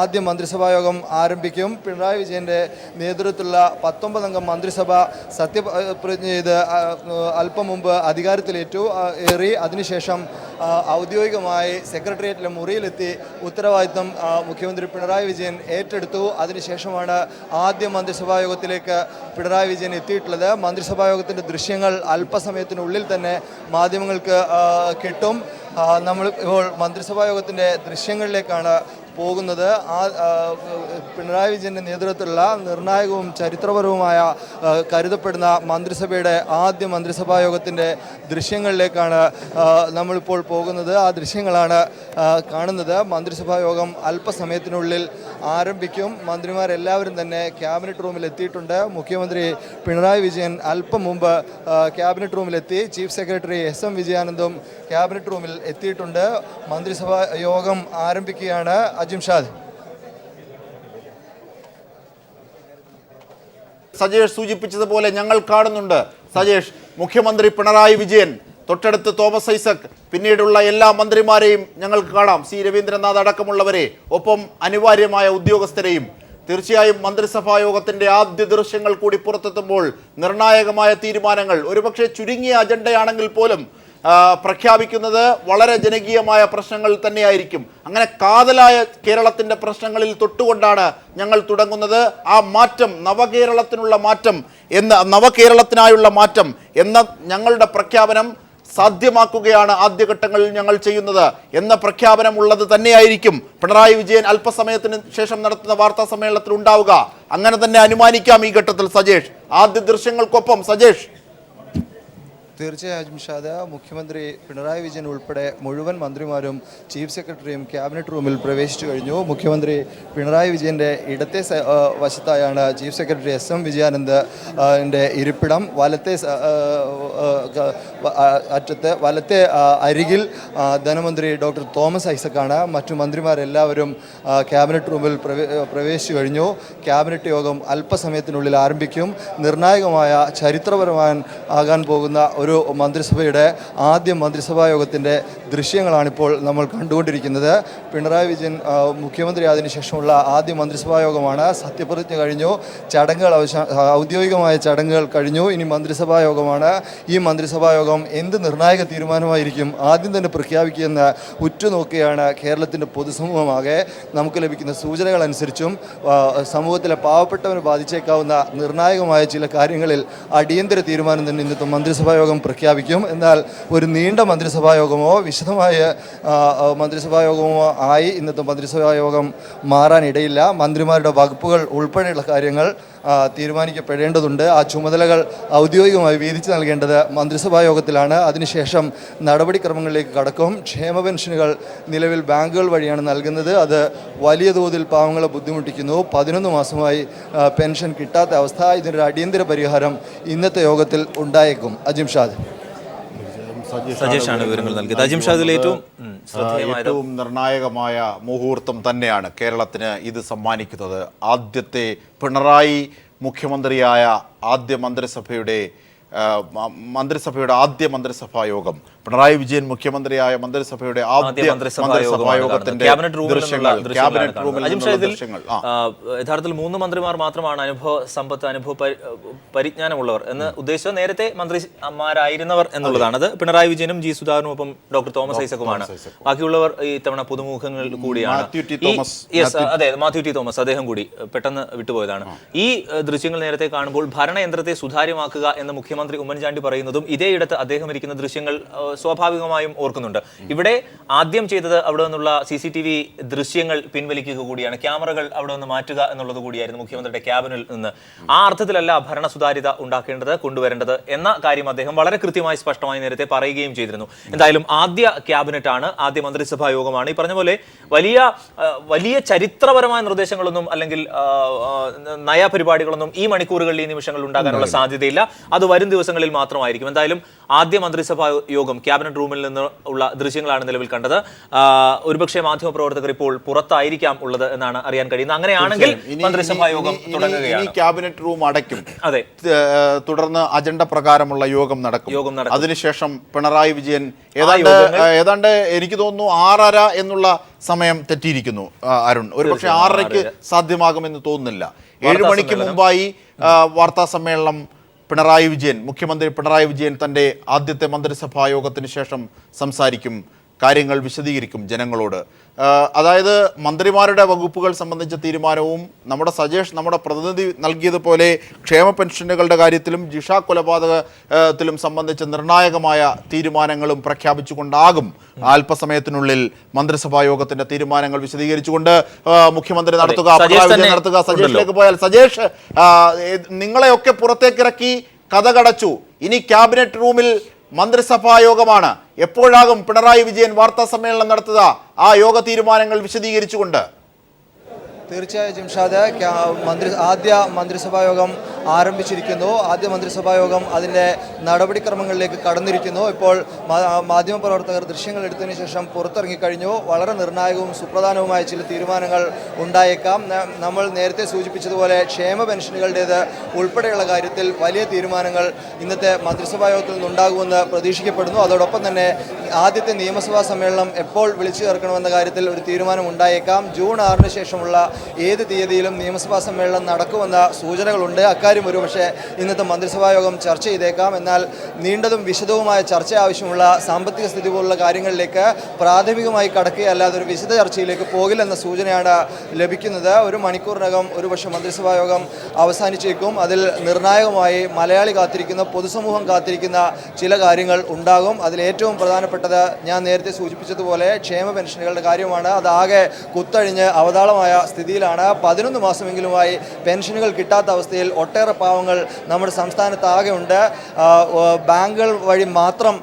ആദ്യം മന്ത്രിസഭാ യോഗം ആരംഭിക്കും. പിണറായി വിജയൻ്റെ നേതൃത്വത്തിലുള്ള 19 അംഗ മന്ത്രിസഭ സത്യപ്രതിജ്ഞ ചെയ്ത് അല്പം മുമ്പ് അധികാരത്തിലേറി. അതിനുശേഷം ഔദ്യോഗികമായി സെക്രട്ടേറിയറ്റിലെ മുറിയിലെത്തി ഉത്തരവാദിത്തം മുഖ്യമന്ത്രി പിണറായി വിജയൻ ഏറ്റെടുത്തു. അതിനുശേഷമാണ് ആദ്യ മന്ത്രിസഭാ യോഗത്തിലേക്ക് പിണറായി വിജയൻ എത്തിയിട്ടുള്ളത്. മന്ത്രിസഭാ യോഗത്തിൻ്റെ ദൃശ്യങ്ങൾ അല്പസമയത്തിനുള്ളിൽ തന്നെ മാധ്യമങ്ങൾക്ക് കിട്ടും. നമ്മൾ ഇപ്പോൾ മന്ത്രിസഭാ യോഗത്തിൻ്റെ ദൃശ്യങ്ങളിലേക്കാണ് പോകുന്നത്. പിണറായി വിജയൻ്റെ നേതൃത്വത്തിലുള്ള നിർണായകവും ചരിത്രപരവുമായ കരുതപ്പെടുന്ന മന്ത്രിസഭയുടെ ആദ്യ മന്ത്രിസഭാ യോഗത്തിൻ്റെ ദൃശ്യങ്ങളിലേക്കാണ് നമ്മളിപ്പോൾ പോകുന്നത്. ആ ദൃശ്യങ്ങളാണ് കാണുന്നത്. മന്ത്രിസഭാ യോഗം അല്പസമയത്തിനുള്ളിൽ ആരംഭിക്കും. മന്ത്രിമാരെല്ലാവരും തന്നെ ക്യാബിനറ്റ് റൂമിൽ എത്തിയിട്ടുണ്ട്. മുഖ്യമന്ത്രി പിണറായി വിജയൻ അല്പം മുമ്പ് ക്യാബിനറ്റ് റൂമിലെത്തി. ചീഫ് സെക്രട്ടറി SM വിജയാനന്ദും ക്യാബിനറ്റ് റൂമിൽ എത്തിയിട്ടുണ്ട്. മന്ത്രിസഭാ യോഗം ആരംഭിക്കുകയാണ്. അജിംഷാദ്. സജേഷ് സൂചിപ്പിച്ചതുപോലെ ഞങ്ങൾ കാണുന്നുണ്ട്. സജേഷ്, മുഖ്യമന്ത്രി പിണറായി വിജയൻ, തൊട്ടടുത്ത് തോമസ് ഐസക്, പിന്നീടുള്ള എല്ലാ മന്ത്രിമാരെയും ഞങ്ങൾക്ക് കാണാം, C രവീന്ദ്രനാഥ് അടക്കമുള്ളവരെ, ഒപ്പം അനിവാര്യമായ ഉദ്യോഗസ്ഥരെയും. തീർച്ചയായും മന്ത്രിസഭാ യോഗത്തിൻ്റെ ആദ്യ ദൃശ്യങ്ങൾ കൂടി പുറത്തെത്തുമ്പോൾ നിർണായകമായ തീരുമാനങ്ങൾ, ഒരുപക്ഷെ ചുരുങ്ങിയ അജണ്ടയാണെങ്കിൽ പോലും പ്രഖ്യാപിക്കുന്നത് വളരെ ജനകീയമായ പ്രശ്നങ്ങൾ തന്നെയായിരിക്കും. അങ്ങനെ കാതലായ കേരളത്തിൻ്റെ പ്രശ്നങ്ങളിൽ തൊട്ടുകൊണ്ടാണ് ഞങ്ങൾ തുടങ്ങുന്നത്. ആ മാറ്റം, നവകേരളത്തിനുള്ള മാറ്റം നവകേരളത്തിനായുള്ള മാറ്റം എന്ന ഞങ്ങളുടെ പ്രഖ്യാപനം സാധ്യമാക്കുകയാണ് ആദ്യഘട്ടങ്ങളിൽ ഞങ്ങൾ ചെയ്യുന്നത് എന്ന പ്രഖ്യാപനം ഉള്ളത് തന്നെയായിരിക്കും പിണറായി വിജയൻ അല്പസമയത്തിന് ശേഷം നടത്തുന്ന വാർത്താ സമ്മേളനത്തിൽ ഉണ്ടാവുക. അങ്ങനെ തന്നെ അനുമാനിക്കാം ഈ ഘട്ടത്തിൽ. സജേഷ്, ആദ്യ ദൃശ്യങ്ങൾക്കൊപ്പം സജേഷ്. തീർച്ചയായും ഷാദ, മുഖ്യമന്ത്രി പിണറായി വിജയൻ ഉൾപ്പെടെ മുഴുവൻ മന്ത്രിമാരും ചീഫ് സെക്രട്ടറിയും ക്യാബിനറ്റ് റൂമിൽ പ്രവേശിച്ചു കഴിഞ്ഞു. മുഖ്യമന്ത്രി പിണറായി വിജയൻ്റെ ഇടത്തെ വശത്തായാണ് ചീഫ് സെക്രട്ടറി SM വിജയാനന്ദൻ്റെ ഇരിപ്പിടം. വലത്തെ അറ്റത്ത് വലത്തെ അരികിൽ ധനമന്ത്രി ഡോക്ടർ തോമസ് ഐസക്കാണ്. മറ്റു മന്ത്രിമാരെല്ലാവരും ക്യാബിനറ്റ് റൂമിൽ പ്രവേശിച്ചു കഴിഞ്ഞു. ക്യാബിനറ്റ് യോഗം അല്പസമയത്തിനുള്ളിൽ ആരംഭിക്കും. നിർണായകമായ ചരിത്രപരമാകാൻ പോകുന്ന ഒരു മന്ത്രിസഭയുടെ ആദ്യ മന്ത്രിസഭാ യോഗത്തിൻ്റെ ദൃശ്യങ്ങളാണിപ്പോൾ നമ്മൾ കണ്ടുകൊണ്ടിരിക്കുന്നത്. പിണറായി വിജയൻ മുഖ്യമന്ത്രി ആയതിനു ശേഷമുള്ള ആദ്യ മന്ത്രിസഭാ യോഗമാണ്. സത്യപ്രതിജ്ഞ കഴിഞ്ഞു, ചടങ്ങുകൾ ഔദ്യോഗികമായ ചടങ്ങുകൾ കഴിഞ്ഞു. ഇനി മന്ത്രിസഭാ യോഗമാണ്. ഈ മന്ത്രിസഭാ യോഗം എന്ത് നിർണായക തീരുമാനമായിരിക്കും ആദ്യം തന്നെ പ്രഖ്യാപിക്കുമെന്ന് ഉറ്റുനോക്കുകയാണ് കേരളത്തിൻ്റെ പൊതുസമൂഹമാകെ. നമുക്ക് ലഭിക്കുന്ന സൂചനകൾ അനുസരിച്ചും സമൂഹത്തിലെ പാവപ്പെട്ടവന് ബാധിച്ചേക്കാവുന്ന നിർണായകമായ ചില കാര്യങ്ങളിൽ അടിയന്തര തീരുമാനം തന്നെ ഇന്നത്തെ മന്ത്രിസഭാ യോഗം പ്രഖ്യാപിക്കും. എന്നാൽ ഒരു നീണ്ട മന്ത്രിസഭാ യോഗമോ വിശദമായ മന്ത്രിസഭാ യോഗമോ ആയി ഇന്നത്തെ മന്ത്രിസഭാ യോഗം മാറാനിടയില്ല. മന്ത്രിമാരുടെ വകുപ്പുകൾ ഉൾപ്പെടെയുള്ള കാര്യങ്ങൾ തീരുമാനിക്കപ്പെടേണ്ടതുണ്ട്. ആ ചുമതലകൾ ഔദ്യോഗികമായി വീതിച്ചു നൽകേണ്ടത് മന്ത്രിസഭാ യോഗത്തിലാണ്. അതിനുശേഷം നടപടിക്രമങ്ങളിലേക്ക് കടക്കും. ക്ഷേമ പെൻഷനുകൾ നിലവിൽ ബാങ്കുകൾ വഴിയാണ് നൽകുന്നത്. അത് വലിയ തോതിൽ പാവങ്ങളെ ബുദ്ധിമുട്ടിക്കുന്നു. 11 മാസമായി പെൻഷൻ കിട്ടാത്ത അവസ്ഥ. ഇതിനൊരു അടിയന്തര പരിഹാരം ഇന്നത്തെ യോഗത്തിൽ ഉണ്ടായേക്കും. അജിം ഷാദ്. സജേഷാണ് വിവരങ്ങൾ നൽകിയത്. അജിം ഷാദിൽ ഏറ്റവും നിർണായകമായ മുഹൂർത്തം തന്നെയാണ് കേരളത്തിന് ഇത് സമ്മാനിക്കുന്നത്. ആദ്യത്തെ പിണറായി മുഖ്യമന്ത്രിയായ ആദ്യ മന്ത്രിസഭയുടെ ആദ്യ മന്ത്രിസഭാ യോഗം, പിണറായി വിജയൻ മുഖ്യമന്ത്രിയായ മന്ത്രിസഭയുടെ ആദ്യ മന്ത്രിസഭാ യോഗത്തിന്റെ ദൃശ്യങ്ങൾ, ക്യാബിനറ്റ് റൂമിൽ നിന്നുള്ള ദൃശ്യങ്ങൾ. യഥാർത്ഥത്തിൽ 3 മന്ത്രിമാർ മാത്രമാണ് അനുഭവ പരിജ്ഞാനമുള്ളവർ എന്ന് ഉദ്ദേശിച്ചത്. നേരത്തെ മന്ത്രിമാരായിരുന്നവർ എന്നുള്ളതാണ്. അത് പിണറായി വിജയനും ജി സുധാകരനും ഒപ്പം ഡോക്ടർ തോമസ് ഐസക്കുമാണ്. ബാക്കിയുള്ളവർ ഈ തവണ പുതുമുഖങ്ങൾ കൂടിയാണ്. അതെ, മാത്യു ടി തോമസ്, അദ്ദേഹം കൂടി പെട്ടെന്ന് വിട്ടുപോയതാണ്. ഈ ദൃശ്യങ്ങൾ നേരത്തെ കാണുമ്പോൾ ഭരണയന്ത്രത്തെ സുതാര്യമാക്കുക എന്ന് മുഖ്യമന്ത്രി ഉമ്മൻചാണ്ടി പറയുന്നതും ഇതേയിടത്ത് അദ്ദേഹം ഇരിക്കുന്ന ദൃശ്യങ്ങൾ സ്വാഭാവികമായും ഓർക്കുന്നുണ്ട്. ഇവിടെ ആദ്യം ചെയ്തത് അവിടെ നിന്നുള്ള CCTV ദൃശ്യങ്ങൾ പിൻവലിക്കുക കൂടിയാണ്. ക്യാമറകൾ അവിടെ നിന്ന് മാറ്റുക എന്നുള്ളത് കൂടിയായിരുന്നു മുഖ്യമന്ത്രിയുടെ ക്യാബിനിൽ നിന്ന്. ആ അർത്ഥത്തിലല്ല ഭരണ സുതാര്യത ഉണ്ടാക്കേണ്ടത്, കൊണ്ടുവരേണ്ടത് എന്ന കാര്യം അദ്ദേഹം വളരെ കൃത്യമായി സ്പഷ്ടമായി നേരത്തെ പറയുകയും ചെയ്തിരുന്നു. എന്തായാലും ആദ്യ ക്യാബിനറ്റാണ്, ആദ്യ മന്ത്രിസഭാ യോഗമാണ്. ഈ പറഞ്ഞ പോലെ വലിയ ചരിത്രപരമായ നിർദ്ദേശങ്ങളൊന്നും അല്ലെങ്കിൽ നയപരിപാടികളൊന്നും ഈ മണിക്കൂറുകളിൽ, ഈ നിമിഷങ്ങളിൽ ഉണ്ടാകാനുള്ള സാധ്യതയില്ല. അത് വരും ദിവസങ്ങളിൽ മാത്രമായിരിക്കും. എന്തായാലും ആദ്യ മന്ത്രിസഭാ യോഗം ക്യാബിനറ്റ് റൂമിൽ നിന്ന് ഉള്ള ദൃശ്യങ്ങളാണ് നിലവിൽ കണ്ടത്. ഒരുപക്ഷെ മാധ്യമപ്രവർത്തകർ ഇപ്പോൾ പുറത്തായിരിക്കാം ഉള്ളത് എന്നാണ് അറിയാൻ കഴിയുന്നത്. അങ്ങനെയാണെങ്കിൽ മന്ത്രിസഭാ യോഗം തുടങ്ങുകയാണ്. ക്യാബിനറ്റ് റൂം അടയ്ക്കും. അതെ, തുടർന്ന് അജണ്ട പ്രകാരമുള്ള യോഗം നടക്കും. അതിനുശേഷം പിണറായി വിജയൻ ഏതാണ്ട് എനിക്ക് തോന്നുന്നു 6:30 എന്നുള്ള സമയം തെറ്റിയിരിക്കുന്നു അരുൺ. ഒരുപക്ഷെ 6:30 സാധ്യമാകുമെന്ന് തോന്നുന്നില്ല. 7 മണിക്ക് മുമ്പായി വാർത്താ സമ്മേളനം മുഖ്യമന്ത്രി പിണറായി വിജയൻ തൻ്റെ ആദ്യത്തെ മന്ത്രിസഭാ യോഗത്തിന് ശേഷം സംസാരിക്കും, കാര്യങ്ങൾ വിശദീകരിക്കും ജനങ്ങളോട്. അതായത് മന്ത്രിമാരുടെ വകുപ്പുകൾ സംബന്ധിച്ച തീരുമാനവും നമ്മുടെ പ്രതിനിധി നൽകിയതുപോലെ ക്ഷേമ പെൻഷനുകളുടെ കാര്യത്തിലും ജിഷ കൊലപാതകത്തിലും സംബന്ധിച്ച നിർണായകമായ തീരുമാനങ്ങളും പ്രഖ്യാപിച്ചുകൊണ്ടാകും അല്പസമയത്തിനുള്ളിൽ മന്ത്രിസഭാ യോഗത്തിന്റെ തീരുമാനങ്ങൾ വിശദീകരിച്ചുകൊണ്ട് മുഖ്യമന്ത്രി നടത്തുക. സജേഷിലേക്ക് പോയാൽ, സജേഷ്, നിങ്ങളെയൊക്കെ പുറത്തേക്കിറക്കി കഥകടച്ചു. ഇനി ക്യാബിനറ്റ് റൂമിൽ മന്ത്രിസഭാ യോഗമാണ്. എപ്പോഴാകും പിണറായി വിജയൻ വാർത്താ സമ്മേളനം നടത്തുക ആ യോഗ തീരുമാനങ്ങൾ വിശദീകരിച്ചുകൊണ്ട്? തീർച്ചയായും ജിംഷാദ്, ആദ്യ മന്ത്രിസഭാ യോഗം ആരംഭിച്ചിരിക്കുന്നു. ആദ്യ മന്ത്രിസഭാ യോഗം അതിൻ്റെ നടപടിക്രമങ്ങളിലേക്ക് കടന്നിരിക്കുന്നു. ഇപ്പോൾ മാധ്യമപ്രവർത്തകർ ദൃശ്യങ്ങൾ എടുത്തതിന് ശേഷം പുറത്തിറങ്ങിക്കഴിഞ്ഞു. വളരെ നിർണായകവും സുപ്രധാനവുമായ ചില തീരുമാനങ്ങൾ ഉണ്ടായേക്കാം. നമ്മൾ നേരത്തെ സൂചിപ്പിച്ചതുപോലെ ക്ഷേമ പെൻഷനുകളുടേത് ഉൾപ്പെടെയുള്ള കാര്യത്തിൽ വലിയ തീരുമാനങ്ങൾ ഇന്നത്തെ മന്ത്രിസഭാ യോഗത്തിൽ നിന്നുണ്ടാകുമെന്ന് പ്രതീക്ഷിക്കപ്പെടുന്നു. അതോടൊപ്പം തന്നെ ആദ്യത്തെ നിയമസഭാ സമ്മേളനം എപ്പോൾ വിളിച്ചു ചേർക്കണമെന്ന കാര്യത്തിൽ ഒരു തീരുമാനം ഉണ്ടായേക്കാം. ജൂൺ 6 ശേഷമുള്ള ഏത് തീയതിയിലും നിയമസഭാ സമ്മേളനം നടക്കുമെന്ന സൂചനകളുണ്ട്. അക്കാര്യം ഇക്കാര്യം ഒരുപക്ഷെ ഇന്നത്തെ മന്ത്രിസഭാ യോഗം ചർച്ച ചെയ്തേക്കാം. എന്നാൽ നീണ്ടതും വിശദവുമായ ചർച്ച ആവശ്യമുള്ള സാമ്പത്തിക സ്ഥിതി പോലുള്ള കാര്യങ്ങളിലേക്ക് പ്രാഥമികമായി കടക്കുകയല്ലാതെ ഒരു വിശദ ചർച്ചയിലേക്ക് പോകില്ലെന്ന സൂചനയാണ് ലഭിക്കുന്നത്. ഒരു മണിക്കൂറിനകം ഒരുപക്ഷെ മന്ത്രിസഭാ യോഗം അവസാനിച്ചേക്കും. അതിൽ നിർണായകമായി മലയാളി കാത്തിരിക്കുന്ന, പൊതുസമൂഹം കാത്തിരിക്കുന്ന ചില കാര്യങ്ങൾ ഉണ്ടാകും. അതിൽ ഏറ്റവും പ്രധാനപ്പെട്ടത് ഞാൻ നേരത്തെ സൂചിപ്പിച്ചതുപോലെ ക്ഷേമ പെൻഷനുകളുടെ കാര്യമാണ്. അതാകെ കുത്തഴിഞ്ഞ് അവതാളമായ സ്ഥിതിയിലാണ്. 11 മാസമെങ്കിലുമായി പെൻഷനുകൾ കിട്ടാത്ത അവസ്ഥയിൽ ഒട്ടേറെ പാവങ്ങൾ നമ്മുടെ സംസ്ഥാനത്താകെ ഉണ്ട്. ബാങ്കുകൾ വഴി മാത്രം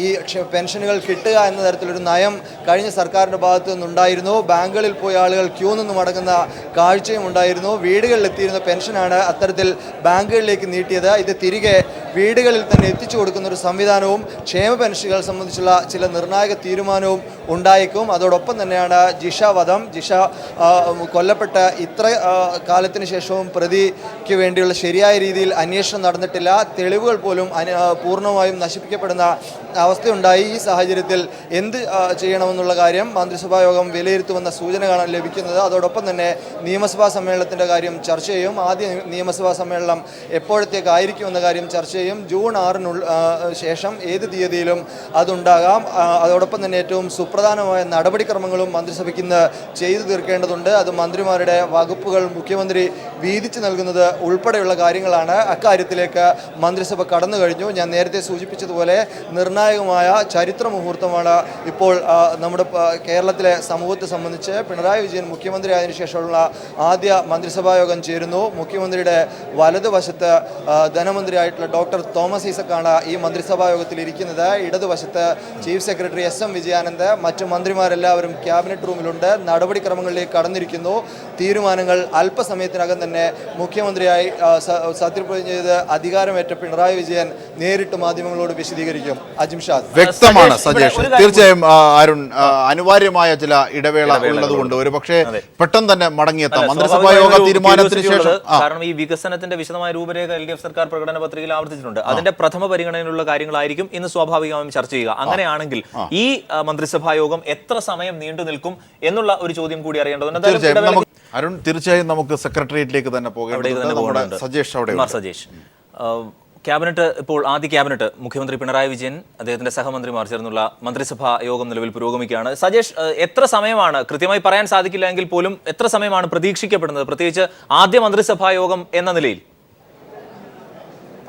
ഈ പെൻഷനുകൾ കിട്ടുക എന്ന തരത്തിലൊരു നയം കഴിഞ്ഞ സർക്കാരിൻ്റെ ഭാഗത്തു നിന്നുണ്ടായിരുന്നു. ബാങ്കുകളിൽ പോയി ആളുകൾ ക്യൂ നിന്ന് മടങ്ങുന്ന കാഴ്ചയും ഉണ്ടായിരുന്നു. വീടുകളിലെത്തിയിരുന്ന പെൻഷനാണ് അത്തരത്തിൽ ബാങ്കുകളിലേക്ക് നീട്ടിയത്. ഇത് തിരികെ വീടുകളിൽ തന്നെ എത്തിച്ചു കൊടുക്കുന്ന ഒരു സംവിധാനവും ക്ഷേമ പെൻഷനുകൾ സംബന്ധിച്ചുള്ള ചില നിർണായക തീരുമാനവും ഉണ്ടായേക്കും. അതോടൊപ്പം തന്നെയാണ് ജിഷ വധം. ജിഷ കൊല്ലപ്പെട്ട ഇത്ര കാലത്തിന് ശേഷവും പ്രതിക്ക് വേണ്ടിയുള്ള ശരിയായ രീതിയിൽ അന്വേഷണം നടന്നിട്ടില്ല. തെളിവുകൾ പോലും പൂർണ്ണമായും നശിപ്പിക്കപ്പെടുന്ന അവസ്ഥയുണ്ടായി. ഈ സാഹചര്യത്തിൽ എന്ത് ചെയ്യണമെന്നുള്ള കാര്യം മന്ത്രിസഭാ യോഗം വിലയിരുത്തുമെന്ന സൂചനകളാണ് ലഭിക്കുന്നത്. അതോടൊപ്പം തന്നെ നിയമസഭാ സമ്മേളനത്തിൻ്റെ കാര്യം ചർച്ച ചെയ്യും. ആദ്യ നിയമസഭാ സമ്മേളനം എപ്പോഴത്തേക്കായിരിക്കുമെന്ന കാര്യം ചർച്ച ചെയ്യും. ജൂൺ 6 ശേഷം ഏത് തീയതിയിലും അതുണ്ടാകാം. അതോടൊപ്പം തന്നെ ഏറ്റവും സുപ്രധാനമായ നടപടിക്രമങ്ങളും മന്ത്രിസഭയ്ക്ക് ഇന്ന് ചെയ്തു തീർക്കേണ്ടതുണ്ട്. അത് മന്ത്രിമാരുടെ വകുപ്പുകൾ മുഖ്യമന്ത്രി വീതിച്ചു നൽകുന്നത് ഉൾപ്പെടെയുള്ള കാര്യങ്ങളാണ്. അക്കാര്യത്തിലേക്ക് മന്ത്രിസഭ കടന്നു കഴിഞ്ഞു. ഞാൻ നേരത്തെ സൂചിപ്പിച്ചതുപോലെ നിർണായകമായ ചരിത്ര മുഹൂർത്തമാണ് ഇപ്പോൾ നമ്മുടെ കേരളത്തിലെ സമൂഹത്തെ സംബന്ധിച്ച്. പിണറായി വിജയൻ മുഖ്യമന്ത്രി ആയതിനു ശേഷമുള്ള ആദ്യ മന്ത്രിസഭാ യോഗം ചേരുന്നു. മുഖ്യമന്ത്രിയുടെ വലതുവശത്ത് ധനമന്ത്രിയായിട്ടുള്ള ഡോക്ടർ തോമസ് ഐസക്കാണ് ഈ മന്ത്രിസഭാ യോഗത്തിൽ ഇരിക്കുന്നത്. ഇടതുവശത്ത് ചീഫ് സെക്രട്ടറി SM വിജയാനന്ദ്, മറ്റു മന്ത്രിമാരെല്ലാവരും ക്യാബിനറ്റ് റൂമിലുണ്ട്. നടപടിക്രമങ്ങളിലേക്ക് കടന്നിരിക്കുന്നു. തീരുമാനങ്ങൾ അല്പസമയത്തിനകം തന്നെ മുഖ്യമന്ത്രിയായി സത്യപ്രതിജ്ഞ ചെയ്ത് അധികാരമേറ്റ പിണറായി വിജയൻ നേരിട്ട് മാധ്യമങ്ങളോട് വിശദീകരിക്കും. അജിംഷാദ്. വ്യക്തമാണ് സജേഷ്. തീർച്ചയായും അരുൺ, അനിവാര്യമായ ചില ഇടവേള ഉള്ളതുകൊണ്ട് ഒരു പക്ഷേ പെട്ടെന്ന് തന്നെ മടങ്ങിയെത്താം മന്ത്രിസഭാ യോഗ തീരുമാനത്തിന് ശേഷം. കാരണം ഈ വികസനത്തിന്റെ വിശദമായ രൂപരേഖ LDF സർക്കാർ പ്രകടന പത്രികയിൽ ആവർത്തിച്ചിട്ടുണ്ട്. അതിന്റെ പ്രഥമ പരിഗണനയിലുള്ള കാര്യങ്ങളായിരിക്കും ഇന്ന് സ്വാഭാവികമായും ചർച്ച ചെയ്യുക. അങ്ങനെയാണെങ്കിൽ ഈ മന്ത്രിസഭാ യോഗം എത്ര സമയം നീണ്ടു നിൽക്കും എന്നുള്ള ഒരു ചോദ്യം കൂടി അറിയേണ്ടതുണ്ട്. അരുൺ, തീർച്ചയായും നമുക്ക് സെക്രട്ടേറിയറ്റിലേക്ക് തന്നെ പോകേണ്ടതുണ്ട്. സജേഷ്, ക്യാബിനറ്റ് ഇപ്പോൾ ആദ്യ ക്യാബിനറ്റ് മുഖ്യമന്ത്രി പിണറായി വിജയൻ അദ്ദേഹത്തിന്റെ സഹമന്ത്രിമാർ ചേർന്നുള്ള മന്ത്രിസഭാ യോഗം നിലവിൽ പുരോഗമിക്കുകയാണ്. സജേഷ്, എത്ര സമയമാണ്, കൃത്യമായി പറയാൻ സാധിക്കില്ല എങ്കിൽ പോലും എത്ര സമയമാണ് പ്രതീക്ഷിക്കപ്പെടുന്നത്, പ്രത്യേകിച്ച് ആദ്യ മന്ത്രിസഭാ യോഗം എന്ന നിലയിൽ?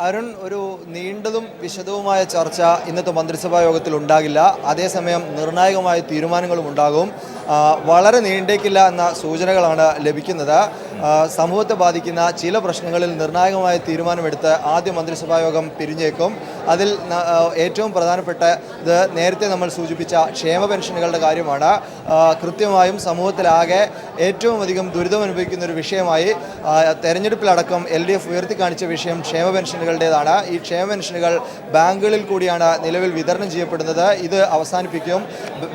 അരുൺ, ഒരു നീണ്ടതും വിശദവുമായ ചർച്ച ഇന്നത്തെ മന്ത്രിസഭാ യോഗത്തിൽ ഉണ്ടാകില്ല. അതേസമയം നിർണായകമായ തീരുമാനങ്ങളും ഉണ്ടാകും. വളരെ നീണ്ടേക്കില്ല എന്ന സൂചനകളാണ് ലഭിക്കുന്നത്. സമൂഹത്തെ ബാധിക്കുന്ന ചില പ്രശ്നങ്ങളിൽ നിർണായകമായ തീരുമാനമെടുത്ത് ആദ്യ മന്ത്രിസഭാ യോഗം പിരിഞ്ഞേക്കും. അതിൽ ഏറ്റവും പ്രധാനപ്പെട്ടത് നേരത്തെ നമ്മൾ സൂചിപ്പിച്ച ക്ഷേമ പെൻഷനുകളുടെ കാര്യമാണ്. കൃത്യമായും സമൂഹത്തിലാകെ ഏറ്റവും അധികം ദുരിതമനുഭവിക്കുന്ന ഒരു വിഷയമായി തെരഞ്ഞെടുപ്പിലടക്കം LDF ഉയർത്തിക്കാണിച്ച വിഷയം ക്ഷേമ പെൻഷനുകളുടേതാണ്. ഈ ക്ഷേമ പെൻഷനുകൾ ബാങ്കുകളിൽ കൂടിയാണ് നിലവിൽ വിതരണം ചെയ്യപ്പെടുന്നത്. ഇത് അവസാനിപ്പിക്കും.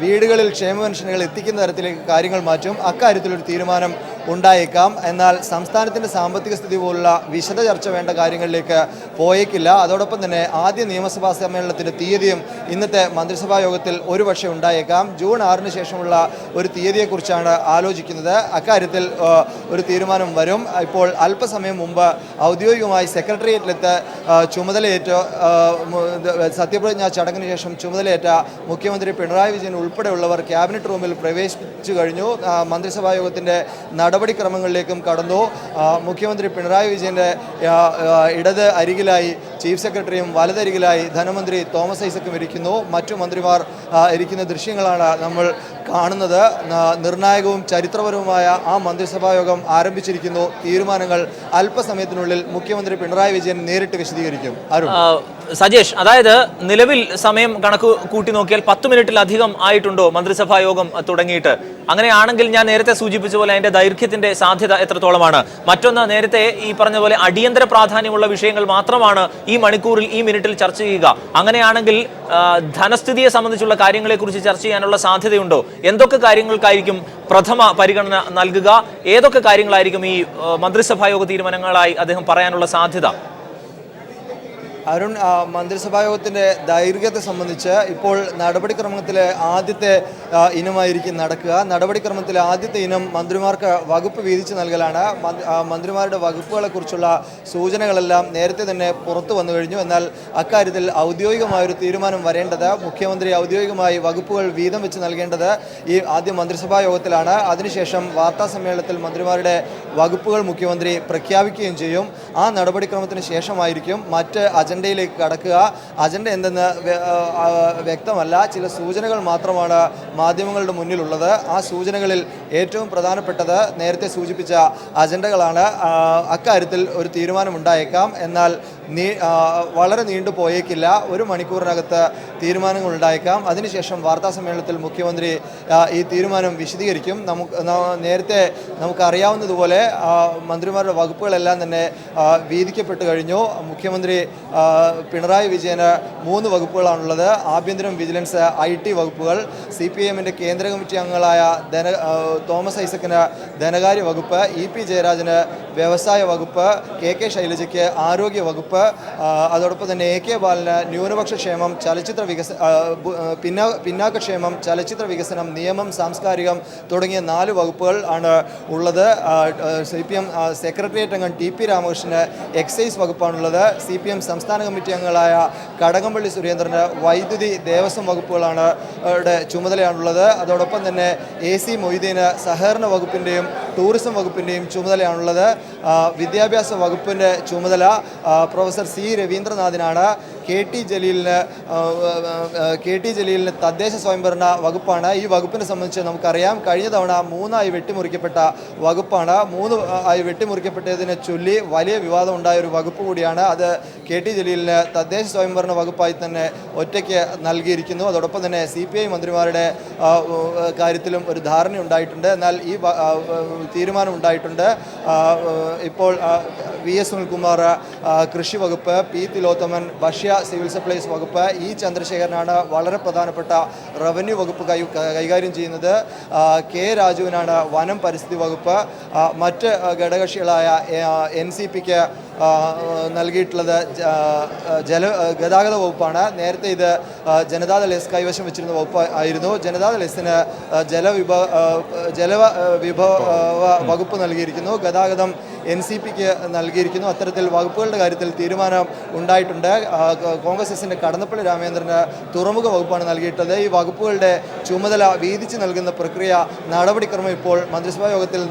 വീടുകളിൽ ക്ഷേമ പെൻഷനുകൾ എത്തിക്കുന്ന തരത്തിലേക്ക് കാര്യങ്ങൾ മാറ്റും. അക്കാര്യത്തിലൊരു തീരുമാനം ഉണ്ടായേക്കാം. എന്നാൽ സംസ്ഥാനത്തിൻ്റെ സാമ്പത്തിക സ്ഥിതി പോലുള്ള വിശദ ചർച്ച വേണ്ട കാര്യങ്ങളിലേക്ക് പോയേക്കില്ല. അതോടൊപ്പം തന്നെ ആദ്യ നിയമസഭാ സമ്മേളനത്തിൻ്റെ തീയതിയും ഇന്നത്തെ മന്ത്രിസഭാ യോഗത്തിൽ ഒരുപക്ഷെ ഉണ്ടായേക്കാം. ജൂൺ 6 ശേഷമുള്ള ഒരു തീയതിയെക്കുറിച്ചാണ് ആലോചിക്കുന്നത്. അക്കാര്യത്തിൽ ഒരു തീരുമാനം വരും. ഇപ്പോൾ അല്പസമയം മുമ്പ് ഔദ്യോഗികമായി സെക്രട്ടേറിയറ്റിലെത്ത് ചുമതലയേറ്റ സത്യപ്രതിജ്ഞാ ചടങ്ങിന് ശേഷം ചുമതലയേറ്റ മുഖ്യമന്ത്രി പിണറായി വിജയൻ ഉൾപ്പെടെയുള്ളവർ ക്യാബിനറ്റ് റൂമിൽ പ്രവേശിച്ചു കഴിഞ്ഞു. മന്ത്രിസഭാ യോഗത്തിൻ്റെ നടപടിക്രമങ്ങളിലേക്കും കടന്നു. മുഖ്യമന്ത്രി പിണറായി വിജയൻ്റെ ഇടത് അരികിലായി ചീഫ് സെക്രട്ടറിയും വലതരികിലായി ധനമന്ത്രി തോമസ് ഐസക്കും ഇരിക്കുന്നു. മറ്റു മന്ത്രിമാർ ഇരിക്കുന്ന ദൃശ്യങ്ങളാണ് നമ്മൾ കാണുന്നത്. നിർണായകവും ചരിത്രപരവുമായ ആ മന്ത്രിസഭാ യോഗം ആരംഭിച്ചിരിക്കുന്നു. തീരുമാനങ്ങൾ അല്പസമയത്തിനുള്ളിൽ മുഖ്യമന്ത്രി പിണറായി വിജയൻ നേരിട്ട് വിശദീകരിക്കും. അരുൺ. സജേഷ്, അതായത് നിലവിൽ സമയം കണക്ക് കൂട്ടി നോക്കിയാൽ 10 മിനിറ്റിലധികം ആയിട്ടുണ്ടോ മന്ത്രിസഭാ യോഗം തുടങ്ങിയിട്ട്? അങ്ങനെയാണെങ്കിൽ ഞാൻ നേരത്തെ സൂചിപ്പിച്ച പോലെ അതിന്റെ ദൈർഘ്യത്തിന്റെ സാധ്യത എത്രത്തോളമാണ്? മറ്റൊന്ന്, നേരത്തെ ഈ പറഞ്ഞ പോലെ അടിയന്തര പ്രാധാന്യമുള്ള വിഷയങ്ങൾ മാത്രമാണ് ഈ മണിക്കൂറിൽ, ഈ മിനിറ്റിൽ ചർച്ച ചെയ്യുക. അങ്ങനെയാണെങ്കിൽ ധനസ്ഥിതിയെ സംബന്ധിച്ചുള്ള കാര്യങ്ങളെക്കുറിച്ച് ചർച്ച ചെയ്യാനുള്ള സാധ്യതയുണ്ടോ? എന്തൊക്കെ കാര്യങ്ങൾക്കായിരിക്കും പ്രഥമ പരിഗണന നൽകുക? ഏതൊക്കെ കാര്യങ്ങളായിരിക്കും ഈ മന്ത്രിസഭാ യോഗ തീരുമാനങ്ങളായി അദ്ദേഹം പറയാനുള്ള സാധ്യത? അരുൺ, മന്ത്രിസഭാ യോഗത്തിൻ്റെ ദൈർഘ്യത്തെ സംബന്ധിച്ച് ഇപ്പോൾ നടപടിക്രമത്തിലെ ആദ്യത്തെ ഇനമായിരിക്കും നടക്കുക. നടപടിക്രമത്തിലെ ആദ്യത്തെ ഇനം മന്ത്രിമാർക്ക് വകുപ്പ് വീതിച്ച് നൽകലാണ്. മന്ത്രിമാരുടെ വകുപ്പുകളെക്കുറിച്ചുള്ള സൂചനകളെല്ലാം നേരത്തെ തന്നെ പുറത്തു വന്നു കഴിഞ്ഞു. എന്നാൽ അക്കാര്യത്തിൽ ഔദ്യോഗികമായൊരു തീരുമാനം വരേണ്ടത്, മുഖ്യമന്ത്രി ഔദ്യോഗികമായി വകുപ്പുകൾ വീതം വെച്ച് നൽകേണ്ടത് ഈ ആദ്യ മന്ത്രിസഭാ യോഗത്തിലാണ്. അതിനുശേഷം വാർത്താ സമ്മേളനത്തിൽ മന്ത്രിമാരുടെ വകുപ്പുകൾ മുഖ്യമന്ത്രി പ്രഖ്യാപിക്കുകയും ചെയ്യും. ആ നടപടിക്രമത്തിന് ശേഷമായിരിക്കും മറ്റ് അജണ്ടയിലേക്ക് കടക്കുക. അജണ്ട എന്തെന്ന് വ്യക്തമല്ല. ചില സൂചനകൾ മാത്രമാണ് മാധ്യമങ്ങളുടെ മുന്നിലുള്ളത്. ആ സൂചനകളിൽ ഏറ്റവും പ്രധാനപ്പെട്ടത് നേരത്തെ സൂചിപ്പിച്ച അജണ്ടകളാണ്. അക്കാര്യത്തിൽ ഒരു തീരുമാനമുണ്ടായേക്കാം. എന്നാൽ വളരെ നീണ്ടു പോയേക്കില്ല. 1 മണിക്കൂറിനകത്ത് തീരുമാനങ്ങൾ ഉണ്ടായേക്കാം. അതിനുശേഷം വാർത്താ സമ്മേളനത്തിൽ മുഖ്യമന്ത്രി ഈ തീരുമാനം വിശദീകരിക്കും. നേരത്തെ നമുക്കറിയാവുന്നതുപോലെ മന്ത്രിമാരുടെ വകുപ്പുകളെല്ലാം തന്നെ വീതിക്കപ്പെട്ട് കഴിഞ്ഞു. മുഖ്യമന്ത്രി പിണറായി വിജയന് 3 വകുപ്പുകളാണുള്ളത്. ആഭ്യന്തരം, വിജിലൻസ്, IT വകുപ്പുകൾ. CPIMൻ്റെ കേന്ദ്ര കമ്മിറ്റി അംഗങ്ങളായ തോമസ് ഐസക്കിന് ധനകാര്യ വകുപ്പ്, EP ജയരാജന് വ്യവസായ വകുപ്പ്, KK ശൈലജയ്ക്ക് ആരോഗ്യ വകുപ്പ്, അതോടൊപ്പം തന്നെ AK ബാലന് ന്യൂനപക്ഷ ക്ഷേമം, ചലച്ചിത്ര പിന്നാക്കക്ഷേമം, ചലച്ചിത്ര വികസനം, നിയമം, സാംസ്കാരികം തുടങ്ങിയ 4 വകുപ്പുകൾ ആണ് ഉള്ളത്. CPM സെക്രട്ടേറിയറ്റ് അംഗം TP രാമകൃഷ്ണന് എക്സൈസ് വകുപ്പാണുള്ളത്. CPM സംസ്ഥാന കമ്മിറ്റി അംഗങ്ങളായ കടകംപള്ളി സുരേന്ദ്രന് വൈദ്യുതി, ദേവസ്വം വകുപ്പുകളാണ് ചുമതലയാണുള്ളത്. അതോടൊപ്പം തന്നെ AC മൊയ്തീന് സഹകരണ വകുപ്പിൻ്റെയും ടൂറിസം വകുപ്പിൻ്റെയും ചുമതലയാണുള്ളത്. വിദ്യാഭ്യാസ വകുപ്പിൻ്റെ ചുമതല പ്രൊഫസർ C രവീന്ദ്രനാഥിനാണ്. KT ജലീലിന് തദ്ദേശ സ്വയംഭരണ വകുപ്പാണ്. ഈ വകുപ്പിനെ സംബന്ധിച്ച് നമുക്കറിയാം, കഴിഞ്ഞ തവണ 3 വെട്ടിമുറിക്കപ്പെട്ട വകുപ്പാണ്. 3 വെട്ടിമുറിക്കപ്പെട്ടതിനെ ചൊല്ലി വലിയ വിവാദം ഉണ്ടായ ഒരു വകുപ്പ് കൂടിയാണ് അത്. KT ജലീലിന് തദ്ദേശ സ്വയംഭരണ വകുപ്പായി തന്നെ ഒറ്റയ്ക്ക് നൽകിയിരിക്കുന്നു. അതോടൊപ്പം തന്നെ CPI മന്ത്രിമാരുടെ കാര്യത്തിലും ഒരു ധാരണ ഉണ്ടായിട്ടുണ്ട്. എന്നാൽ ഈ തീരുമാനം ഉണ്ടായിട്ടുണ്ട്. ഇപ്പോൾ VS സുനിൽകുമാർ കൃഷി വകുപ്പ്, P തിലോത്തമൻ ഭക്ഷ്യ സിവിൽ സപ്ലൈസ് വകുപ്പ്, E ചന്ദ്രശേഖരനാണ് വളരെ പ്രധാനപ്പെട്ട റവന്യൂ വകുപ്പ് കൈകാര്യം ചെയ്യുന്നത്. K രാജുവിനാണ് വനം പരിസ്ഥിതി വകുപ്പ്. മറ്റ് ഘടകകക്ഷികളായ NCPക്ക് നൽകിയിട്ടുള്ളത് ഗതാഗത വകുപ്പാണ്. നേരത്തെ ഇത് ജനതാദൾ എസ് കൈവശം വെച്ചിരുന്ന വകുപ്പ് ആയിരുന്നു. ജനതാദൾ എസിന് ജലവിഭവ വകുപ്പ് നൽകിയിരിക്കുന്നു. ഗതാഗതം NCPക്ക് നൽകിയിരിക്കുന്നു. അത്തരത്തിൽ വകുപ്പുകളുടെ കാര്യത്തിൽ തീരുമാനം ഉണ്ടായിട്ടുണ്ട്. കോൺഗ്രസ് എസിൻ്റെ കടന്നപ്പള്ളി രാമേന്ദ്രന് തുറമുഖ വകുപ്പാണ് നൽകിയിട്ടത്. ഈ വകുപ്പുകളുടെ ചുമതല വീതിച്ച് നൽകുന്ന പ്രക്രിയ നടപടിക്രമം ഇപ്പോൾ മന്ത്രിസഭാ യോഗത്തിൽ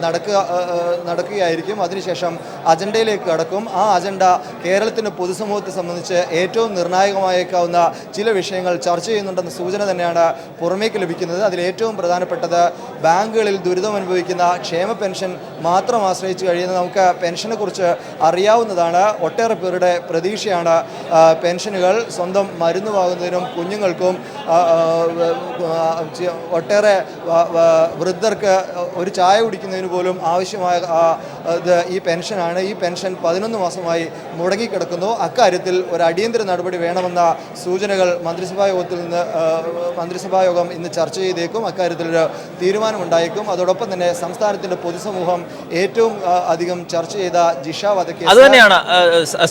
നടക്കുകയായിരിക്കും. അതിനുശേഷം അജണ്ടയിലേക്ക് കടക്കും. ആ അജണ്ട കേരളത്തിൻ്റെ പൊതുസമൂഹത്തെ സംബന്ധിച്ച് ഏറ്റവും നിർണായകമായേക്കാവുന്ന ചില വിഷയങ്ങൾ ചർച്ച ചെയ്യുന്നുണ്ടെന്ന സൂചന തന്നെയാണ് പുറമേക്ക് ലഭിക്കുന്നത്. അതിൽ ഏറ്റവും പ്രധാനപ്പെട്ടത് ബാങ്കുകളിൽ ദുരിതമനുഭവിക്കുന്ന ക്ഷേമ പെൻഷൻ മാത്രം ആശ്രയിച്ച് കഴിയുന്ന നമുക്ക് പെൻഷനെ കുറിച്ച് അറിയാവുന്നതാണ്. ഒട്ടേറെ പേരുടെ പ്രതീക്ഷയാണ് പെൻഷനുകൾ. സ്വന്തം മരുന്ന് വാങ്ങുന്നതിനും കുഞ്ഞുങ്ങൾക്കും ഒട്ടേറെ വൃദ്ധർക്ക് ഒരു ചായ കുടിക്കുന്നതിന് പോലും ആവശ്യമായ ഈ പെൻഷനാണ്. ഈ പെൻഷൻ 11 മാസമായി മുടങ്ങിക്കിടക്കുന്നു. അക്കാര്യത്തിൽ ഒരു അടിയന്തര നടപടി വേണമെന്ന സൂചനകൾ മന്ത്രിസഭാ യോഗം ഇന്ന് ചർച്ച ചെയ്തേക്കും. അക്കാര്യത്തിൽ ഒരു തീരുമാനമുണ്ടായേക്കും. അതോടൊപ്പം തന്നെ സംസ്ഥാനത്തിൻ്റെ പൊതുസമൂഹം ഏറ്റവും അധികം ചർച്ച ചെയ്ത ജിഷ വധക്കേസ്, അത് തന്നെയാണ്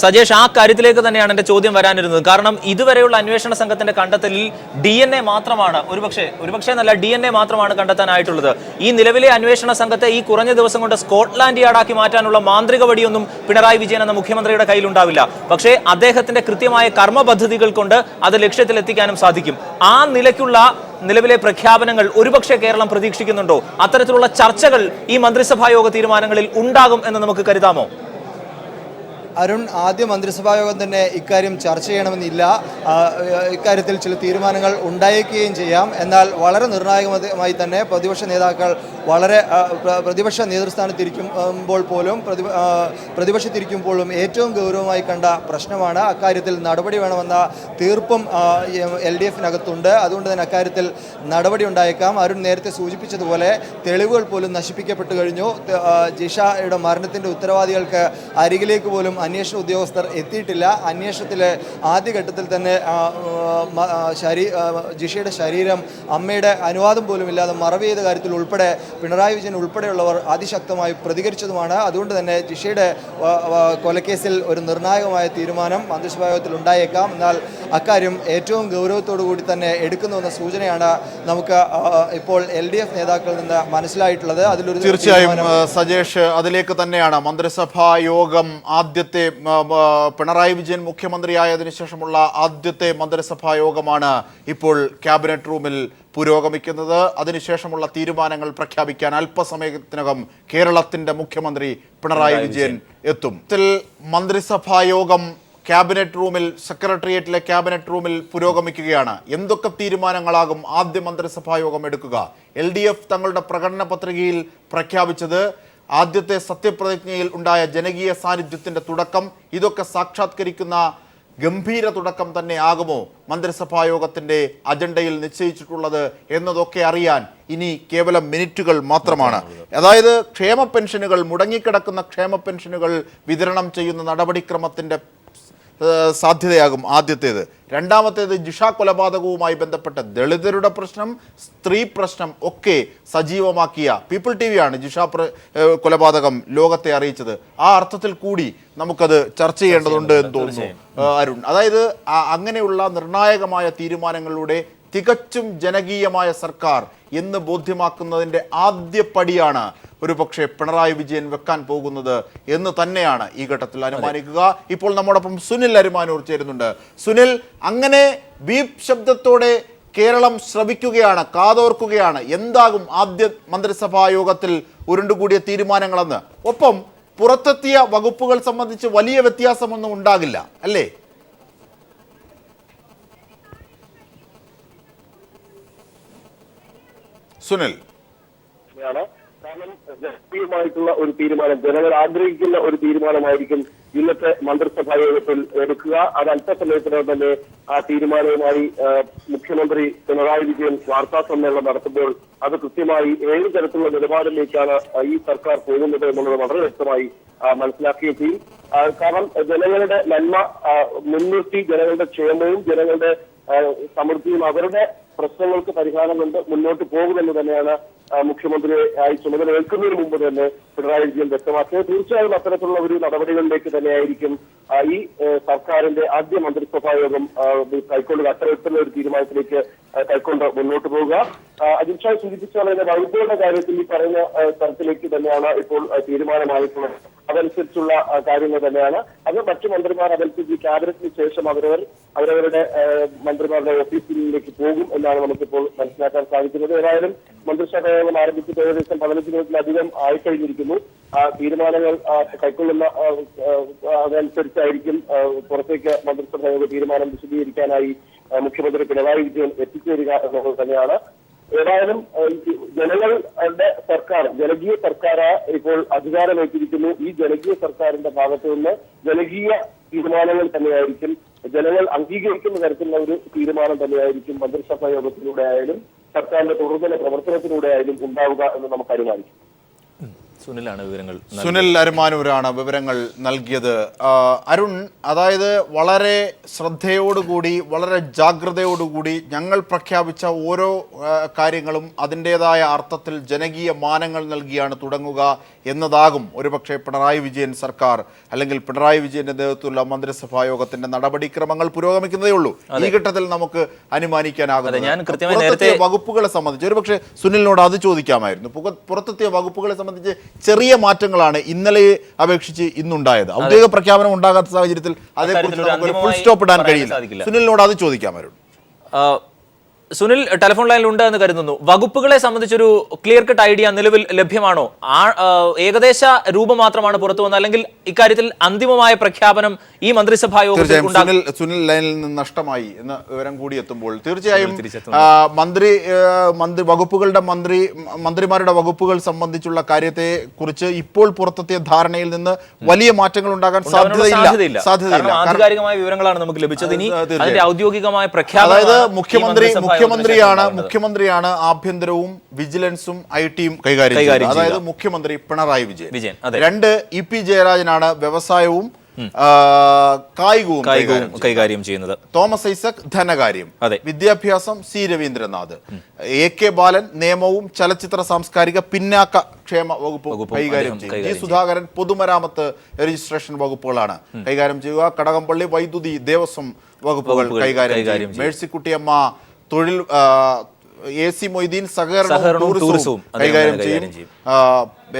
സജേഷ്, ആ കാര്യത്തിലേക്ക് തന്നെയാണ് എൻ്റെ ചോദ്യം വരാനിരുന്നത്. കാരണം ഇതുവരെയുള്ള അന്വേഷണ സംഘത്തിന്റെ കണ്ടെത്തലിൽ DNA മാത്രമാണ്, ഒരുപക്ഷെ എന്നല്ല, DNA മാത്രമാണ് കണ്ടെത്താനായിട്ടുള്ളത്. ഈ നിലവിലെ അന്വേഷണ സംഘത്തെ ഈ കുറഞ്ഞ ദിവസം കൊണ്ട് സ്കോട്ട്ലാൻഡ് യാർഡാക്കി മാറ്റാനുള്ള മാന്ത്രിക വടിയൊന്നും പിണറായി വിജയൻ എന്ന മുഖ്യമന്ത്രിയുടെ കയ്യിലുണ്ടാവില്ല. പക്ഷേ അദ്ദേഹത്തിന്റെ കൃത്യമായ കർമ്മ പദ്ധതികൾ കൊണ്ട് അത് ലക്ഷ്യത്തിലെത്തിക്കാനും സാധിക്കും. ആ നിലയ്ക്കുള്ള നിലവിലെ പ്രഖ്യാപനങ്ങൾ ഒരുപക്ഷെ കേരളം പ്രതീക്ഷിക്കുന്നുണ്ടോ? അത്തരത്തിലുള്ള ചർച്ചകൾ ഈ മന്ത്രിസഭാ യോഗ തീരുമാനങ്ങളിൽ ഉണ്ടാകും എന്ന് നമുക്ക് കരുതാമോ? അരുൺ, ആദ്യ മന്ത്രിസഭാ യോഗം തന്നെ ഇക്കാര്യം ചർച്ച ചെയ്യണമെന്നില്ല. ഇക്കാര്യത്തിൽ ചില തീരുമാനങ്ങൾ ഉണ്ടായേക്കുകയും ചെയ്യാം. എന്നാൽ വളരെ നിർണായകമായി തന്നെ പ്രതിപക്ഷ നേതൃസ്ഥാനത്തിരിക്കുമ്പോൾ പോലും പ്രതിപക്ഷത്തിരിക്കുമ്പോഴും ഏറ്റവും ഗൗരവമായി കണ്ട പ്രശ്നമാണ്. അക്കാര്യത്തിൽ നടപടി വേണമെന്ന തീർപ്പും LDFിനകത്തുണ്ട്. അതുകൊണ്ട് തന്നെ അക്കാര്യത്തിൽ നടപടി ഉണ്ടായേക്കാം. അരുൺ നേരത്തെ സൂചിപ്പിച്ചതുപോലെ തെളിവുകൾ പോലും നശിപ്പിക്കപ്പെട്ടു കഴിഞ്ഞു. ജിഷയുടെ മരണത്തിൻ്റെ ഉത്തരവാദികൾക്ക് അരികിലേക്ക് പോലും അന്വേഷണ ഉദ്യോഗസ്ഥർ എത്തിയിട്ടില്ല. അന്വേഷണത്തിലെ ആദ്യഘട്ടത്തിൽ തന്നെ ജിഷയുടെ ശരീരം അമ്മയുടെ അനുവാദം പോലും ഇല്ലാതെ മറവ് ചെയ്ത കാര്യത്തിൽ ഉൾപ്പെടെ പിണറായി വിജയൻ ഉൾപ്പെടെയുള്ളവർ അതിശക്തമായി പ്രതികരിച്ചതുമാണ്. അതുകൊണ്ട് തന്നെ ജിഷയുടെ കൊലക്കേസിൽ ഒരു നിർണായകമായ തീരുമാനം മന്ത്രിസഭാ യോഗത്തിൽ ഉണ്ടായേക്കാം. എന്നാൽ അക്കാര്യം ഏറ്റവും ഗൗരവത്തോടു കൂടി തന്നെ എടുക്കുന്നുവെന്ന സൂചനയാണ് നമുക്ക് ഇപ്പോൾ LDF നേതാക്കളിൽ നിന്ന് മനസ്സിലായിട്ടുള്ളത്. അതിലൊരു തീർച്ചയായും സജേഷ്, അതിലേക്ക് തന്നെയാണ് മന്ത്രിസഭാ യോഗം. ആദ്യത്തെ പിണറായി വിജയൻ മുഖ്യമന്ത്രിയായതിനു ശേഷമുള്ള ആദ്യത്തെ മന്ത്രിസഭാ യോഗമാണ് ഇപ്പോൾ ക്യാബിനറ്റ് റൂമിൽ പുരോഗമിക്കുന്നത്. അതിനുശേഷമുള്ള തീരുമാനങ്ങൾ പ്രഖ്യാപിക്കാൻ അല്പസമയത്തിനകം കേരളത്തിന്റെ മുഖ്യമന്ത്രി പിണറായി വിജയൻ എത്തും. മന്ത്രിസഭാ യോഗം ക്യാബിനറ്റ് റൂമിൽ, സെക്രട്ടേറിയറ്റിലെ ക്യാബിനറ്റ് റൂമിൽ പുരോഗമിക്കുകയാണ്. എന്തൊക്കെ തീരുമാനങ്ങളാകും ആദ്യ മന്ത്രിസഭാ യോഗം എടുക്കുക? LDF തങ്ങളുടെ പ്രകടന പത്രികയിൽ പ്രഖ്യാപിച്ചത് ആദ്യത്തെ സത്യപ്രതിജ്ഞയിൽ ഉണ്ടായ ജനകീയ സാന്നിധ്യത്തിന്റെ തുടക്കം, ഇതൊക്കെ സാക്ഷാത്കരിക്കുന്ന ഗംഭീര തുടക്കം തന്നെ ആകുമോ മന്ത്രിസഭാ യോഗത്തിന്റെ അജണ്ടയിൽ നിശ്ചയിച്ചിട്ടുള്ളത് എന്നതൊക്കെ അറിയാൻ ഇനി കേവലം മിനിറ്റുകൾ മാത്രമാണ്. അതായത് ക്ഷേമ പെൻഷനുകൾ, മുടങ്ങിക്കിടക്കുന്ന ക്ഷേമ പെൻഷനുകൾ വിതരണം ചെയ്യുന്ന നടപടിക്രമത്തിന്റെ സാധ്യതയാകും ആദ്യത്തേത്. രണ്ടാമത്തേത് ജിഷ കൊലപാതകവുമായി ബന്ധപ്പെട്ട ദളിതരുടെ പ്രശ്നം, സ്ത്രീ പ്രശ്നം ഒക്കെ സജീവമാക്കിയ പീപ്പിൾ TV ആണ് ജിഷ കൊലപാതകം ലോകത്തെ അറിയിച്ചത്. ആ അർത്ഥത്തിൽ കൂടി നമുക്കത് ചർച്ച ചെയ്യേണ്ടതുണ്ട് എന്ന് തോന്നുന്നു അരുൺ. അതായത് അങ്ങനെയുള്ള നിർണായകമായ തീരുമാനങ്ങളിലൂടെ തികച്ചും ജനകീയമായ സർക്കാർ എന്ന് ബോധ്യമാക്കുന്നതിൻ്റെ ആദ്യ പടിയാണ് ഒരുപക്ഷെ പിണറായി വിജയൻ വെക്കാൻ പോകുന്നത് എന്ന് തന്നെയാണ് ഈ ഘട്ടത്തിൽ അനുമാനിക്കുക. ഇപ്പോൾ നമ്മോടൊപ്പം സുനിൽ അരുമാനൂർ ചേരുന്നുണ്ട്. സുനിൽ, അങ്ങനെ ബീപ് ശബ്ദത്തോടെ കേരളം ശ്രവിക്കുകയാണ്, കാതോർക്കുകയാണ് എന്താകും ആദ്യ മന്ത്രിസഭാ യോഗത്തിൽ ഉരുണ്ടുകൂടിയ തീരുമാനങ്ങളെന്ന്. ഒപ്പം പുറത്തെത്തിയ വകുപ്പുകൾ സംബന്ധിച്ച് വലിയ വ്യത്യാസമൊന്നും ഉണ്ടാകില്ല അല്ലേ? സുനിൽ, കാരണം ജനകീയമായിട്ടുള്ള ഒരു തീരുമാനം, ജനങ്ങൾ ആഗ്രഹിക്കുന്ന ഒരു തീരുമാനമായിരിക്കും ഇന്നത്തെ മന്ത്രിസഭാ യോഗത്തിൽ എടുക്കുക. അത് അല്പസമയത്തിനകം തന്നെ ആ തീരുമാനവുമായി മുഖ്യമന്ത്രി പിണറായി വിജയൻ വാർത്താ സമ്മേളനം നടത്തുമ്പോൾ അത് കൃത്യമായി ഏത് തരത്തിലുള്ള നിലപാടിലേക്കാണ് ഈ സർക്കാർ പോകുന്നത് എന്നുള്ളത് വളരെ വ്യക്തമായി മനസ്സിലാക്കുകയും ചെയ്യും. കാരണം ജനങ്ങളുടെ നന്മ മുൻനിർത്തി ജനങ്ങളുടെ ക്ഷേമവും ജനങ്ങളുടെ സമൃദ്ധിയും അവരുടെ പ്രശ്നങ്ങൾക്ക് പരിഹാരം കൊണ്ട് മുന്നോട്ട് പോകുമെന്ന് തന്നെയാണ് മുഖ്യമന്ത്രിയായി ചുമതല ഏൽക്കുന്നതിന് മുമ്പ് തന്നെ പിണറായി വിജയൻ വ്യക്തമാക്കിയത്. തീർച്ചയായും അത്തരത്തിലുള്ള ഒരു നടപടികളിലേക്ക് തന്നെയായിരിക്കും ഈ സർക്കാരിന്റെ ആദ്യ മന്ത്രിസഭാ യോഗം കൈക്കൊള്ളുക. അത്തരത്തിലുള്ള ഒരു തീരുമാനത്തിലേക്ക് കൈക്കൊണ്ട് മുന്നോട്ട് പോവുക. അജിത് ഷാ സൂചിപ്പിച്ച പോലെ വകുപ്പുകളുടെ കാര്യത്തിൽ ഈ പറയുന്ന തരത്തിലേക്ക് തന്നെയാണ് ഇപ്പോൾ തീരുമാനമായിട്ടുള്ളത്. അതനുസരിച്ചുള്ള കാര്യങ്ങൾ തന്നെയാണ് അത്. മറ്റു മന്ത്രിമാർ അതനുസരിച്ച് ക്യാബിനറ്റിന് ശേഷം അവരവരുടെ മന്ത്രിമാരുടെ ഓഫീസിലേക്ക് പോകും എന്നാണ് നമുക്കിപ്പോൾ മനസ്സിലാക്കാൻ സാധിക്കുന്നത്. ഏതായാലും മന്ത്രിസഭാ യോഗം ആരംഭിച്ചിട്ട് ഏകദേശം 15 മിനിറ്റിലധികം ആയിക്കഴിഞ്ഞിരിക്കുന്നു. തീരുമാനങ്ങൾ കൈക്കൊള്ളുന്ന അതനുസരിച്ചായിരിക്കും പുറത്തേക്ക് മന്ത്രിസഭാ യോഗ തീരുമാനം വിശദീകരിക്കാനായി മുഖ്യമന്ത്രി പിണറായി വിജയൻ എത്തിച്ചേരുക എന്നുള്ളത് തന്നെയാണ്. ഏതായാലും ജനങ്ങളുടെ സർക്കാർ, ജനകീയ സർക്കാർ ഇപ്പോൾ അധികാരമേറ്റിരിക്കുന്നു. ഈ ജനകീയ സർക്കാരിന്റെ ഭാഗത്തു നിന്ന് ജനകീയ തീരുമാനങ്ങൾ തന്നെയായിരിക്കും, ജനങ്ങൾ അംഗീകരിക്കുന്ന തരത്തിലുള്ള ഒരു തീരുമാനം തന്നെയായിരിക്കും മന്ത്രിസഭാ യോഗത്തിലൂടെ ആയാലും സർക്കാരിന്റെ തുടർന്നുള്ള പ്രവർത്തനത്തിലൂടെ ആയാലും ഉണ്ടാവുക എന്ന് നമുക്ക് അനുമാനിക്കും. സുനിൽ അരുമാനൂരാണ് വിവരങ്ങൾ നൽകിയത്. അരുൺ, അതായത് വളരെ ശ്രദ്ധയോടുകൂടി, വളരെ ജാഗ്രതയോടുകൂടി ഞങ്ങൾ പ്രഖ്യാപിച്ച ഓരോ കാര്യങ്ങളും അതിൻ്റെതായ അർത്ഥത്തിൽ ജനകീയ മാനങ്ങൾ നൽകിയാണ് തുടങ്ങുക എന്നതാകും ഒരുപക്ഷെ പിണറായി വിജയൻ സർക്കാർ അല്ലെങ്കിൽ പിണറായി വിജയന്റെ നേതൃത്വത്തിലുള്ള മന്ത്രിസഭാ യോഗത്തിന്റെ നടപടിക്രമങ്ങൾ പുരോഗമിക്കുന്നതേ ഉള്ളൂ. ഈ ഘട്ടത്തിൽ നമുക്ക് അനുമാനിക്കാനാകുന്നത് വകുപ്പുകളെ സംബന്ധിച്ച് ഒരുപക്ഷെ സുനിലിനോട് അത് ചോദിക്കാമായിരുന്നു. പുറത്തെത്തിയ വകുപ്പുകളെ സംബന്ധിച്ച് ചെറിയ മാറ്റങ്ങളാണ് ഇന്നലെ അപേക്ഷിച്ച് ഇന്നുണ്ടായത്. ഔദ്യോഗിക പ്രഖ്യാപനം ഉണ്ടാകാത്ത സാഹചര്യത്തിൽ അതേക്കുറിച്ച് ഫുൾ സ്റ്റോപ്പ് ഇടാൻ കഴിയില്ല. സുനിലിനോട് അത് ചോദിക്കാമായിരുന്നു. സുനിൽ ടെലിഫോൺ ലൈനിലുണ്ട് എന്ന് കരുതുന്നു. വകുപ്പുകളെ സംബന്ധിച്ചൊരു ക്ലിയർ കട്ട് ഐഡിയ നിലവിൽ ലഭ്യമാണോ? ഏകദേശ രൂപം മാത്രമാണ് പുറത്തു വന്നത്, അല്ലെങ്കിൽ ഇക്കാര്യത്തിൽ അന്തിമമായ പ്രഖ്യാപനം ഈ മന്ത്രിസഭാ യോഗത്തിൽ സുനിൽ ലൈനിൽ നിന്ന് നഷ്ടമായി എന്ന വിവരം കൂടി എത്തുമ്പോൾ തീർച്ചയായും മന്ത്രിമാരുടെ വകുപ്പുകൾ സംബന്ധിച്ചുള്ള കാര്യത്തെ കുറിച്ച് ഇപ്പോൾ പുറത്തെത്തിയ ധാരണയിൽ നിന്ന് വലിയ മാറ്റങ്ങൾ ഉണ്ടാകാൻ സാധ്യതയില്ല. ആധികാരികമായ വിവരങ്ങളാണ് നമുക്ക് ലഭിച്ചത്. ഇനി അതിന്റെ ഔദ്യോഗികമായ പ്രഖ്യാപനം, അതായത് മുഖ്യമന്ത്രിയാണ് ആഭ്യന്തരവും വിജിലൻസും IT-യും കൈകാര്യം ചെയ്യുന്നത്. അതായത് മുഖ്യമന്ത്രി പിണറായി വിജയൻ. 2 EP ജയരാജനാണ് വ്യവസായവും കായികവും കൈകാര്യം ചെയ്യുന്നത്. തോമസ് ഐസക് ധനകാര്യം, അതെ. വിദ്യാഭ്യാസം സി രവീന്ദ്രനാഥ്, AK ബാലൻ നിയമവും ചലച്ചിത്ര സാംസ്കാരിക പിന്നാക്ക ക്ഷേമ വകുപ്പ് കൈകാര്യം ചെയ്യും. ജി സുധാകരൻ പൊതുമരാമത്ത് രജിസ്ട്രേഷൻ വകുപ്പുകളാണ് കൈകാര്യം ചെയ്യുക. കടകംപള്ളി വൈദ്യുതി ദേവസ്വം വകുപ്പുകൾ കൈകാര്യം ചെയ്യും. മേഴ്സിക്കുട്ടിയമ്മ തൊഴിൽ, AC മൊയ്തീൻ സഹകരണവും ടൂറിസവും കൈകാര്യം ചെയ്യും.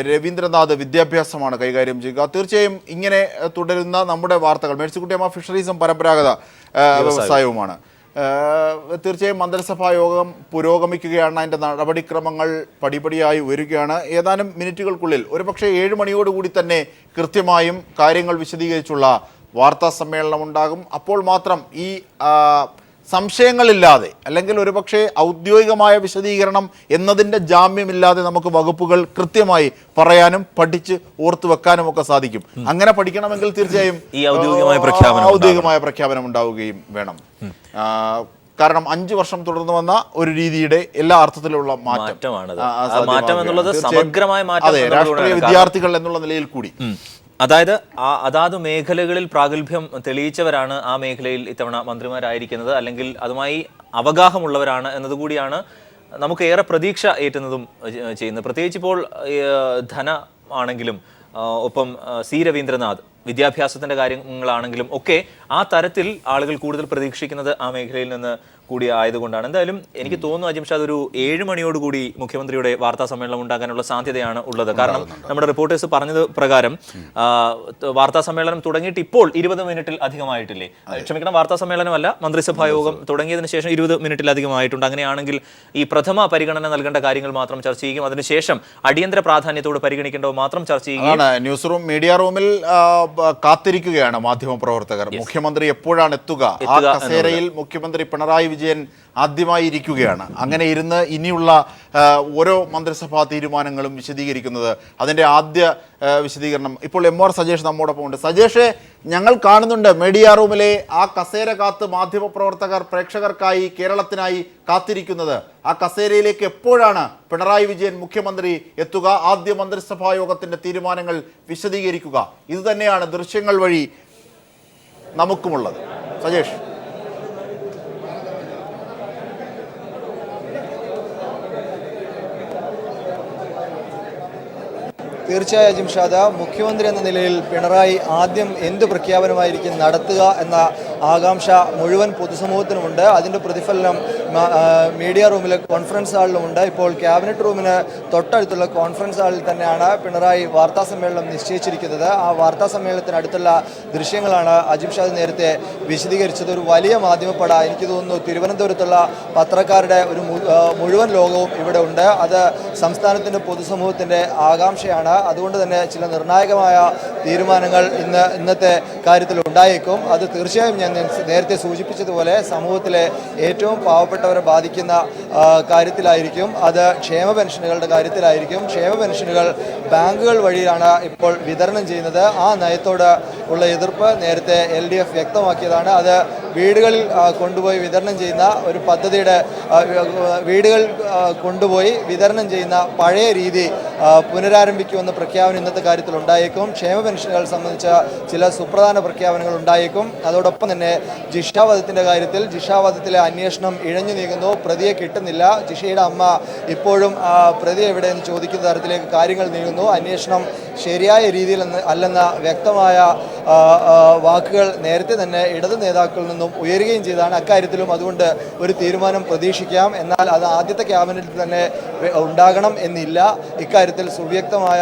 രവീന്ദ്രനാഥ് വിദ്യാഭ്യാസമാണ് കൈകാര്യം ചെയ്യുക. തീർച്ചയായും ഇങ്ങനെ തുടരുന്ന നമ്മുടെ വാർത്തകൾ. മേഴ്സിക്കുട്ടിയമ്മ ഫിഷറീസും പരമ്പരാഗത വ്യവസായവുമാണ്. തീർച്ചയായും മന്ത്രിസഭാ യോഗം പുരോഗമിക്കുകയാണ്. അതിൻ്റെ നടപടിക്രമങ്ങൾ പടിപടിയായി വരികയാണ്. ഏതാനും മിനിറ്റുകൾക്കുള്ളിൽ ഒരുപക്ഷെ 7 മണിയോടുകൂടി തന്നെ കൃത്യമായും കാര്യങ്ങൾ വിശദീകരിച്ചുള്ള വാർത്താ സമ്മേളനം ഉണ്ടാകും. അപ്പോൾ മാത്രം ഈ സംശയങ്ങളില്ലാതെ, അല്ലെങ്കിൽ ഒരുപക്ഷെ ഔദ്യോഗികമായ വിശദീകരണം എന്നതിൻ്റെ ജാമ്യമില്ലാതെ നമുക്ക് വകുപ്പുകൾ കൃത്യമായി പറയാനും പഠിച്ച് ഓർത്തു വെക്കാനും ഒക്കെ സാധിക്കും. അങ്ങനെ പഠിക്കണമെങ്കിൽ തീർച്ചയായും ഈ ഔദ്യോഗികമായ പ്രഖ്യാപനം ഉണ്ടാവുകയും വേണം. കാരണം 5 വർഷം തുടർന്നു വന്ന ഒരു രീതിയുടെ എല്ലാ അർത്ഥത്തിലുള്ള മാറ്റം എന്നുള്ളത് സമഗ്രമായ മാറ്റം, അതെ, രാഷ്ട്രീയ വിദ്യാർത്ഥികൾ എന്നുള്ള നിലയിൽ കൂടി. അതായത് അതാത് മേഖലകളിൽ പ്രാഗൽഭ്യം തെളിയിച്ചവരാണ് ആ മേഖലയിൽ ഇത്തവണ മന്ത്രിമാരായിരിക്കുന്നത്, അല്ലെങ്കിൽ അതുമായി അവഗാഹമുള്ളവരാണ് എന്നതുകൂടിയാണ് നമുക്ക് ഏറെ പ്രതീക്ഷ ഏറ്റുന്നതും ചെയ്യുന്നത്. പ്രത്യേകിച്ച് ഇപ്പോൾ ധന ആണെങ്കിലും ഒപ്പം സി രവീന്ദ്രനാഥ് വിദ്യാഭ്യാസത്തിന്റെ കാര്യങ്ങളാണെങ്കിലും ഒക്കെ ആ തരത്തിൽ ആളുകൾ കൂടുതൽ പ്രതീക്ഷിക്കുന്നത് ആ മേഖലയിൽ നിന്ന് കൂടി ആയതുകൊണ്ടാണ്. എന്തായാലും എനിക്ക് തോന്നുന്നു അജിംഷാദ്, ഒരു 7 മണിയോടുകൂടി മുഖ്യമന്ത്രിയുടെ വാർത്താ സമ്മേളനം ഉണ്ടാകാനുള്ള സാധ്യതയാണ് ഉള്ളത്. കാരണം നമ്മുടെ റിപ്പോർട്ടേഴ്സ് പറഞ്ഞത് പ്രകാരം വാർത്താ സമ്മേളനം തുടങ്ങിയിട്ട് ഇപ്പോൾ 20 മിനിറ്റിൽ അധികമായിട്ടില്ലേ? ക്ഷമിക്കണം, വാർത്താ സമ്മേളനമല്ല, മന്ത്രിസഭാ യോഗം തുടങ്ങിയതിനു ശേഷം 20 മിനിറ്റിലധികമായിട്ടുണ്ട്. അങ്ങനെയാണെങ്കിൽ ഈ പ്രഥമ പരിഗണന നൽകേണ്ട കാര്യങ്ങൾ മാത്രം ചർച്ച ചെയ്യും. അതിനുശേഷം അടിയന്തര പ്രാധാന്യത്തോട് പരിഗണിക്കേണ്ടവ മാത്രം ചർച്ച ചെയ്യുകയും. ന്യൂസ് റൂം, മീഡിയ റൂമിൽ കാത്തിരിക്കുകയാണ് മാധ്യമപ്രവർത്തകർ. മുഖ്യമന്ത്രി എപ്പോഴാണ് എത്തുക? ആ കസേരയിൽ മുഖ്യമന്ത്രി പിണറായി വിജയൻ ആദ്യമായി ഇരിക്കുകയാണ്. അങ്ങനെ ഇരുന്ന് ഇനിയുള്ള ഓരോ മന്ത്രിസഭാ തീരുമാനങ്ങളും വിശദീകരിക്കുന്നത്, അതിൻ്റെ ആദ്യ വിശദീകരണം ഇപ്പോൾ MR സജേഷ് നമ്മോടൊപ്പം ഉണ്ട്. സജേഷ്, ഞങ്ങൾ കാണുന്നുണ്ട് മീഡിയ റൂമിലെ ആ കസേര കാത്ത് മാധ്യമപ്രവർത്തകർ പ്രേക്ഷകർക്കായി, കേരളത്തിനായി കാത്തിരിക്കുന്നത്. ആ കസേരയിലേക്ക് എപ്പോഴാണ് പിണറായി വിജയൻ മുഖ്യമന്ത്രി എത്തുക, ആദ്യ മന്ത്രിസഭാ യോഗത്തിൻ്റെ തീരുമാനങ്ങൾ വിശദീകരിക്കുക? ഇത് തന്നെയാണ് ദൃശ്യങ്ങൾ വഴി നമുക്കുമുള്ളത്. സജേഷ്. തീർച്ചയായും അജിംഷാദ്, മുഖ്യമന്ത്രി എന്ന നിലയിൽ പിണറായി ആദ്യം എന്ത് പ്രഖ്യാപനമായിരിക്കും നടത്തുക എന്ന ആകാംക്ഷ മുഴുവൻ പൊതുസമൂഹത്തിനുമുണ്ട്. അതിൻ്റെ പ്രതിഫലനം മീഡിയ റൂമിലെ കോൺഫറൻസ് ഹാളിലുമുണ്ട്. ഇപ്പോൾ ക്യാബിനറ്റ് റൂമിന് തൊട്ടടുത്തുള്ള കോൺഫറൻസ് ഹാളിൽ തന്നെയാണ് പിണറായി വാർത്താ സമ്മേളനം നിശ്ചയിച്ചിരിക്കുന്നത്. ആ വാർത്താ സമ്മേളനത്തിനടുത്തുള്ള ദൃശ്യങ്ങളാണ് അജിംഷാദ് നേരത്തെ വിശദീകരിച്ചത്. ഒരു വലിയ മാധ്യമപ്പട, എനിക്ക് തോന്നുന്നു തിരുവനന്തപുരത്തുള്ള പത്രക്കാരുടെ ഒരു മുഴുവൻ ലോകവും ഇവിടെ ഉണ്ട്. അത് സംസ്ഥാനത്തിൻ്റെ പൊതുസമൂഹത്തിൻ്റെ ആകാംക്ഷയാണ്. അതുകൊണ്ട് തന്നെ ചില നിർണായകമായ തീരുമാനങ്ങൾ ഇന്നത്തെ കാര്യത്തിൽ ഉണ്ടായേക്കും. അത് തീർച്ചയായും ഞാൻ നേരത്തെ സൂചിപ്പിച്ചതുപോലെ സമൂഹത്തിലെ ഏറ്റവും പാവപ്പെട്ടവരെ ബാധിക്കുന്ന കാര്യത്തിലായിരിക്കും. അത് ക്ഷേമ പെൻഷനുകളുടെ കാര്യത്തിലായിരിക്കും. ക്ഷേമ പെൻഷനുകൾ ബാങ്കുകൾ വഴിയാണ് ഇപ്പോൾ വിതരണം ചെയ്യുന്നത്. ആ നയത്തോട് ഉള്ള എതിർപ്പ് നേരത്തെ LDF വ്യക്തമാക്കിയതാണ്. അത് വീടുകളിൽ കൊണ്ടുപോയി വിതരണം ചെയ്യുന്ന ഒരു പദ്ധതിയുടെ വീടുകൾ കൊണ്ടുപോയി വിതരണം ചെയ്യുന്ന പഴയ രീതി പുനരാരംഭിക്കുമെന്ന പ്രഖ്യാപനം ഇന്നത്തെ കാര്യത്തിൽ ഉണ്ടായേക്കും. ക്ഷേമ പെൻഷനുകൾ സംബന്ധിച്ച ചില സുപ്രധാന പ്രഖ്യാപനങ്ങൾ ഉണ്ടായേക്കും. അതോടൊപ്പം തന്നെ ജിഷാവധത്തിൻ്റെ കാര്യത്തിൽ ജിഷാവധത്തിലെ അന്വേഷണം ഇഴഞ്ഞു നീങ്ങുന്നു. പ്രതിയെ കിട്ടുന്നില്ല. ജിഷയുടെ അമ്മ ഇപ്പോഴും പ്രതി എവിടെയെന്ന് ചോദിക്കുന്ന തരത്തിലേക്ക് കാര്യങ്ങൾ നീങ്ങുന്നു. അന്വേഷണം ശരിയായ രീതിയിൽ അല്ലെന്ന വ്യക്തമായ വാക്കുകൾ നേരത്തെ തന്നെ ഇടത് നേതാക്കളിൽ നിന്നും ഉയരുകയും ചെയ്താണ്. അക്കാര്യത്തിലും അതുകൊണ്ട് ഒരു തീരുമാനം പ്രതീക്ഷിക്കാം. എന്നാൽ അത് ആദ്യത്തെ ക്യാബിനറ്റിൽ തന്നെ ഉണ്ടാകണം എന്നില്ല. ഇക്കാര്യത്തിൽ സുവ്യക്തമായ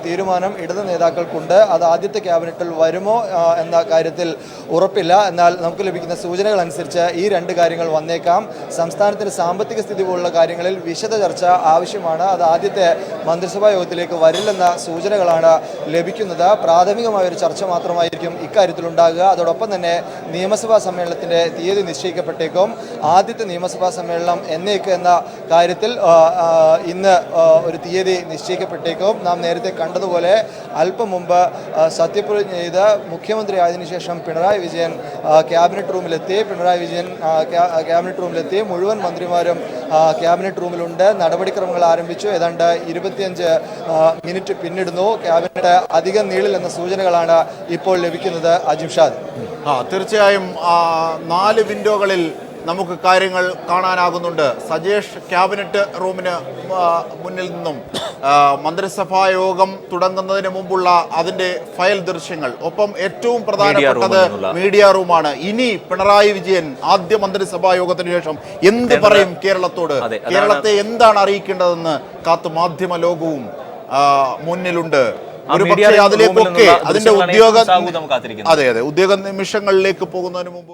തീരുമാനം ഇടത് നേതാക്കൾക്കുണ്ട്. അത് ആദ്യത്തെ ക്യാബിനറ്റിൽ വരുമോ എന്ന കാര്യത്തിൽ ഉറപ്പില്ല. എന്നാൽ നമുക്ക് ലഭിക്കുന്ന സൂചനകൾ അനുസരിച്ച് ഈ 2 കാര്യങ്ങൾ വന്നേക്കാം. സംസ്ഥാനത്തിൻ്റെ സാമ്പത്തിക സ്ഥിതി പോലുള്ള കാര്യങ്ങളിൽ വിശദ ചർച്ച ആവശ്യമാണ്. അത് ആദ്യത്തെ മന്ത്രിസഭാ യോഗത്തിലേക്ക് വരില്ലെന്ന സൂചനകളാണ് ലഭിക്കുന്നത്. പ്രാഥമികമായ ഒരു ചർച്ച മാത്രമായിരിക്കും ഇക്കാര്യത്തിലുണ്ടാകുക. അതോടൊപ്പം തന്നെ നിയമസഭാ സമ്മേളനത്തിൻ്റെ തീയതി നിശ്ചയിക്കപ്പെട്ടേക്കും. ആദ്യത്തെ നിയമസഭാ സമ്മേളനം എന്നേക്ക് എന്ന കാര്യത്തിൽ ഇന്ന് ഒരു തീയതി നിശ്ചയിക്കപ്പെട്ടേക്കും. നാം നേരത്തെ കണ്ടതുപോലെ അല്പം മുമ്പ് സത്യപ്രതിജ്ഞ ചെയ്ത് മുഖ്യമന്ത്രി ആയതിനു ശേഷം പിണറായി വിജയൻ ക്യാബിനറ്റ് റൂമിലെത്തി. മുഴുവൻ മന്ത്രിമാരും ക്യാബിനറ്റ് റൂമിലുണ്ട്. നടപടിക്രമങ്ങൾ ആരംഭിച്ചു. ഏതാണ്ട് 25 മിനിറ്റ് പിന്നിടുന്നു. ക്യാബിനറ്റ് അധികം നീളില്ലെന്ന സൂചനകളാണ് ഇപ്പോൾ ഇപ്പോൾ ലഭിക്കുന്നത്. അജിംഷാദ്. തീർച്ചയായും 4 വിൻഡോകളിൽ നമുക്ക് കാര്യങ്ങൾ കാണാനാകുന്നുണ്ട്. സജേഷ് ക്യാബിനറ്റ് റൂമിന് മുന്നിൽ നിന്നും മന്ത്രിസഭാ യോഗം തുടങ്ങുന്നതിന് മുമ്പുള്ള അതിന്റെ ഫയൽ ദൃശ്യങ്ങൾ, ഒപ്പം ഏറ്റവും പ്രധാനപ്പെട്ടത് മീഡിയ റൂമാണ്. ഇനി പിണറായി വിജയൻ ആദ്യ മന്ത്രിസഭാ യോഗത്തിന് ശേഷം എന്ത് പറയും കേരളത്തോട്, കേരളത്തെ എന്താണ് അറിയിക്കേണ്ടതെന്ന് കാത്തു മാധ്യമ ലോകവും മുന്നിലുണ്ട്. ഒരുപക്ഷെ അതിലേക്കൊക്കെ അതിന്റെ ഉദ്യോഗ നിമിഷങ്ങളിലേക്ക് പോകുന്നതിന് മുമ്പ്